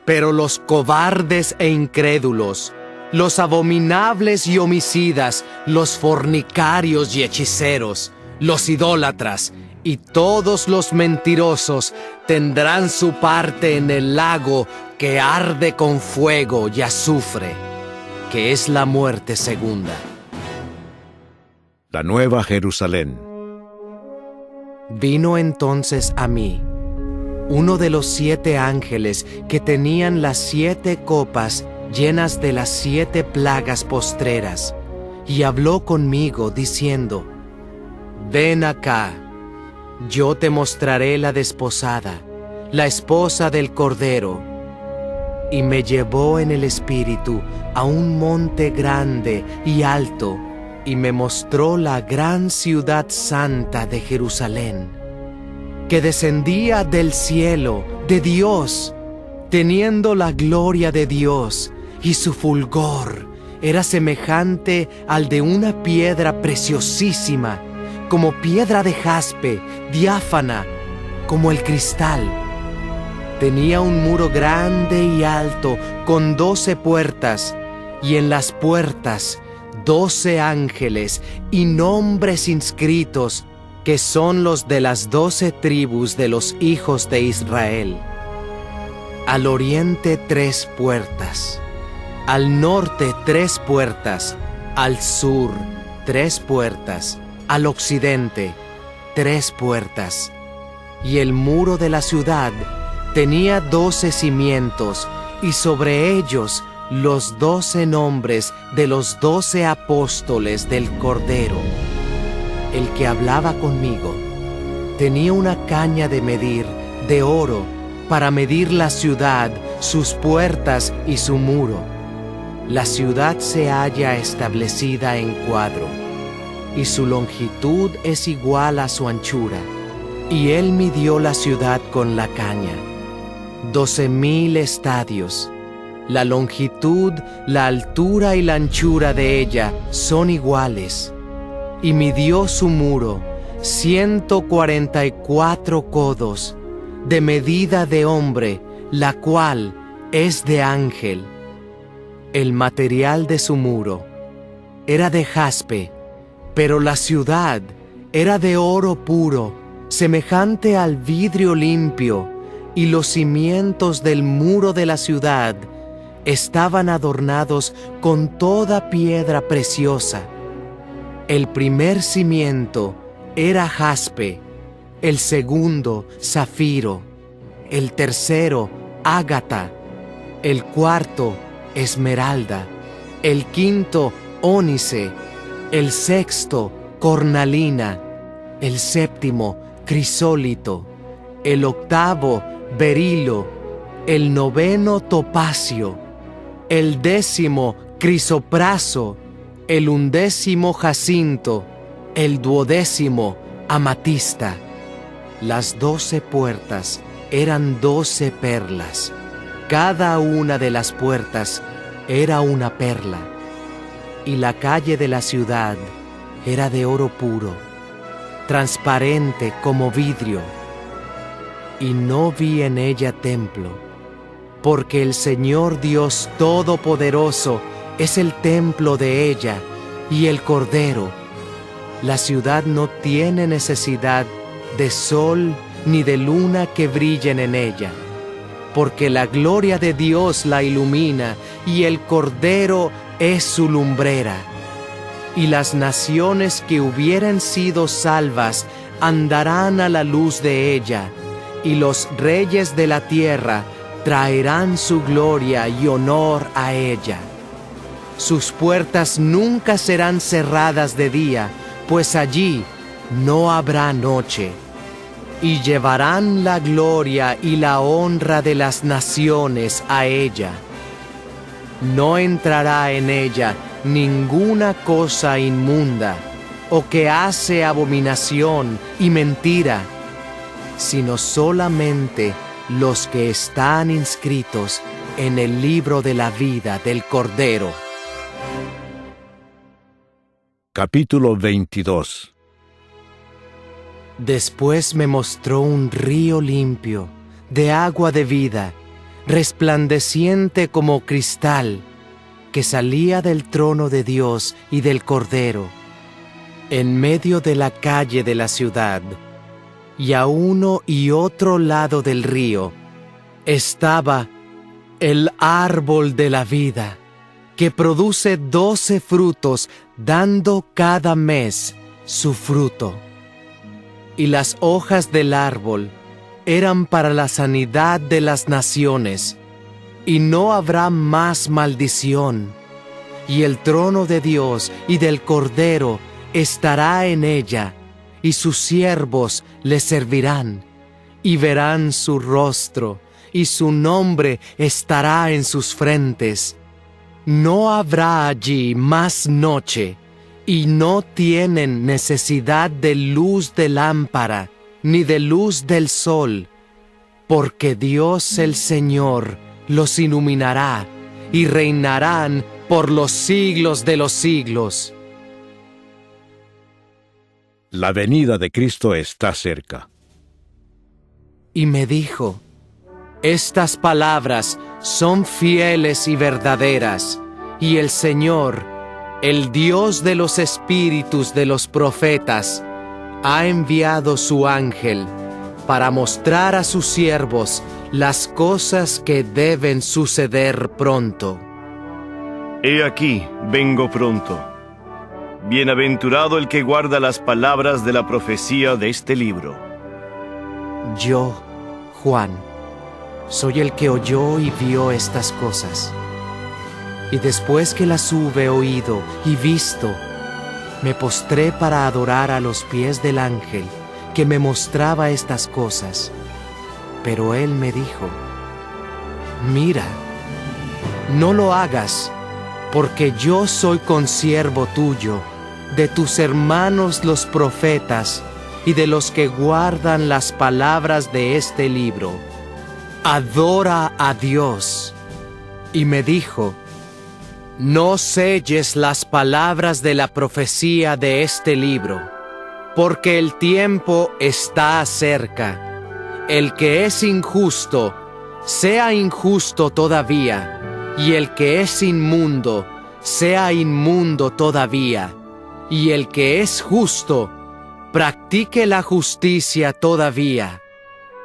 Pero los cobardes e incrédulos, los abominables y homicidas, los fornicarios y hechiceros, los idólatras y todos los mentirosos tendrán su parte en el lago que arde con fuego y azufre, que es la muerte segunda. La Nueva Jerusalén. Vino entonces a mí uno de los 7 ángeles que tenían las 7 copas llenas de las 7 plagas postreras, y habló conmigo diciendo: Ven acá, yo te mostraré la desposada, la esposa del Cordero. Y me llevó en el espíritu a un monte grande y alto, y me mostró la gran ciudad santa de Jerusalén, que descendía del cielo de Dios, teniendo la gloria de Dios, y su fulgor era semejante al de una piedra preciosísima, como piedra de jaspe, diáfana, como el cristal. Tenía un muro grande y alto, con 12 puertas, y en las puertas 12 ángeles y nombres inscritos, que son los de las 12 tribus de los hijos de Israel. Al oriente 3 puertas, al norte 3 puertas, al sur 3 puertas, al occidente 3 puertas. Y el muro de la ciudad tenía 12 cimientos, y sobre ellos los 12 nombres de los 12 apóstoles del Cordero. El que hablaba conmigo tenía una caña de medir de oro para medir la ciudad, sus puertas y su muro. La ciudad se halla establecida en cuadro, y su longitud es igual a su anchura. Y él midió la ciudad con la caña, 12,000 estadios. La longitud, la altura y la anchura de ella son iguales. Y midió su muro 144 codos, de medida de hombre, la cual es de ángel. El material de su muro era de jaspe, pero la ciudad era de oro puro, semejante al vidrio limpio, y los cimientos del muro de la ciudad estaban adornados con toda piedra preciosa. El primer cimiento era jaspe, el segundo zafiro, el tercero ágata, el cuarto esmeralda, el quinto ónice, el sexto cornalina, el séptimo crisólito, el octavo berilo, el noveno topacio, el 10º crisopraso, el 11º jacinto, el 12º amatista. Las 12 puertas eran 12 perlas. Cada una de las puertas era una perla. Y la calle de la ciudad era de oro puro, transparente como vidrio. Y no vi en ella templo, porque el Señor Dios Todopoderoso es el templo de ella, y el Cordero. La ciudad no tiene necesidad de sol ni de luna que brillen en ella, porque la gloria de Dios la ilumina y el Cordero es su lumbrera. Y las naciones que hubieren sido salvas andarán a la luz de ella, y los reyes de la tierra traerán su gloria y honor a ella. Sus puertas nunca serán cerradas de día, pues allí no habrá noche. Y llevarán la gloria y la honra de las naciones a ella. No entrará en ella ninguna cosa inmunda, o que hace abominación y mentira, sino solamente los que están inscritos en el libro de la vida del Cordero. Capítulo 22. Después me mostró un río limpio, de agua de vida, resplandeciente como cristal, que salía del trono de Dios y del Cordero, en medio de la calle de la ciudad. Y a uno y otro lado del río estaba el árbol de la vida, que produce 12 frutos, dando cada mes su fruto. Y las hojas del árbol eran para la sanidad de las naciones, y no habrá más maldición. Y el trono de Dios y del Cordero estará en ella, y sus siervos le servirán, y verán su rostro, y su nombre estará en sus frentes. No habrá allí más noche, y no tienen necesidad de luz de lámpara, ni de luz del sol, porque Dios el Señor los iluminará, y reinarán por los siglos de los siglos. La venida de Cristo está cerca. Y me dijo: estas palabras son fieles y verdaderas, y el Señor, el Dios de los espíritus de los profetas, ha enviado su ángel para mostrar a sus siervos las cosas que deben suceder pronto. He aquí, vengo pronto. Bienaventurado el que guarda las palabras de la profecía de este libro. Yo, Juan, soy el que oyó y vio estas cosas. Y después que las hube oído y visto, me postré para adorar a los pies del ángel que me mostraba estas cosas. Pero él me dijo: mira, no lo hagas, porque yo soy consiervo tuyo, de tus hermanos los profetas, y de los que guardan las palabras de este libro. Adora a Dios. Y me dijo: no selles las palabras de la profecía de este libro, porque el tiempo está cerca. El que es injusto, sea injusto todavía, y el que es inmundo, sea inmundo todavía, y el que es justo, practique la justicia todavía,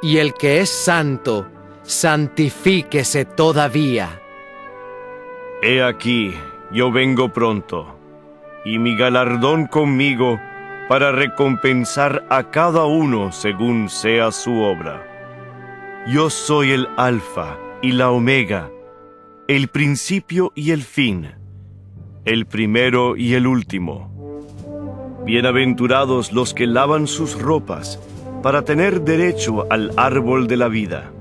y el que es santo, santifíquese todavía. He aquí, yo vengo pronto, y mi galardón conmigo, para recompensar a cada uno según sea su obra. Yo soy el Alfa y la Omega, el principio y el fin, el primero y el último. Bienaventurados los que lavan sus ropas, para tener derecho al árbol de la vida,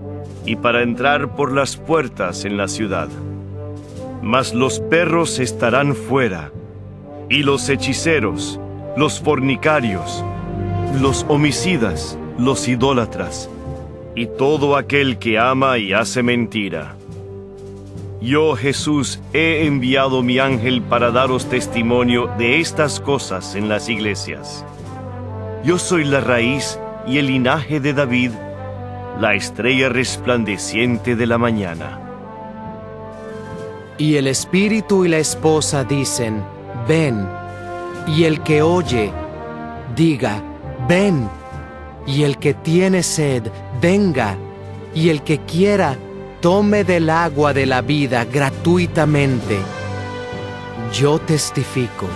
y para entrar por las puertas en la ciudad. Mas los perros estarán fuera, y los hechiceros, los fornicarios, los homicidas, los idólatras, y todo aquel que ama y hace mentira. Yo, Jesús, he enviado mi ángel para daros testimonio de estas cosas en las iglesias. Yo soy la raíz y el linaje de David, la estrella resplandeciente de la mañana. Y el espíritu y la esposa dicen: ven. Y el que oye, diga, ven. Y el que tiene sed, venga. Y el que quiera, tome del agua de la vida gratuitamente. Yo testifico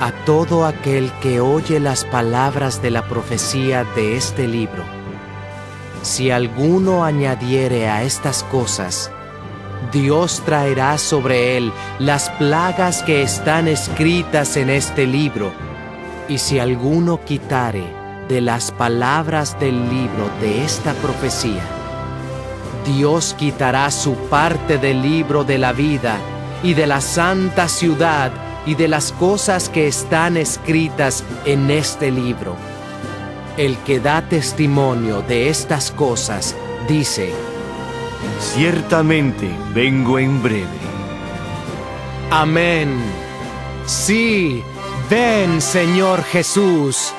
a todo aquel que oye las palabras de la profecía de este libro. Si alguno añadiere a estas cosas, Dios traerá sobre él las plagas que están escritas en este libro. Y si alguno quitare de las palabras del libro de esta profecía, Dios quitará su parte del libro de la vida y de la santa ciudad y de las cosas que están escritas en este libro. El que da testimonio de estas cosas dice: ciertamente vengo en breve. Amén. Sí, ven, Señor Jesús.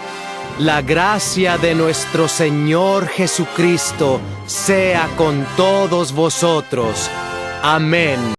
La gracia de nuestro Señor Jesucristo sea con todos vosotros. Amén.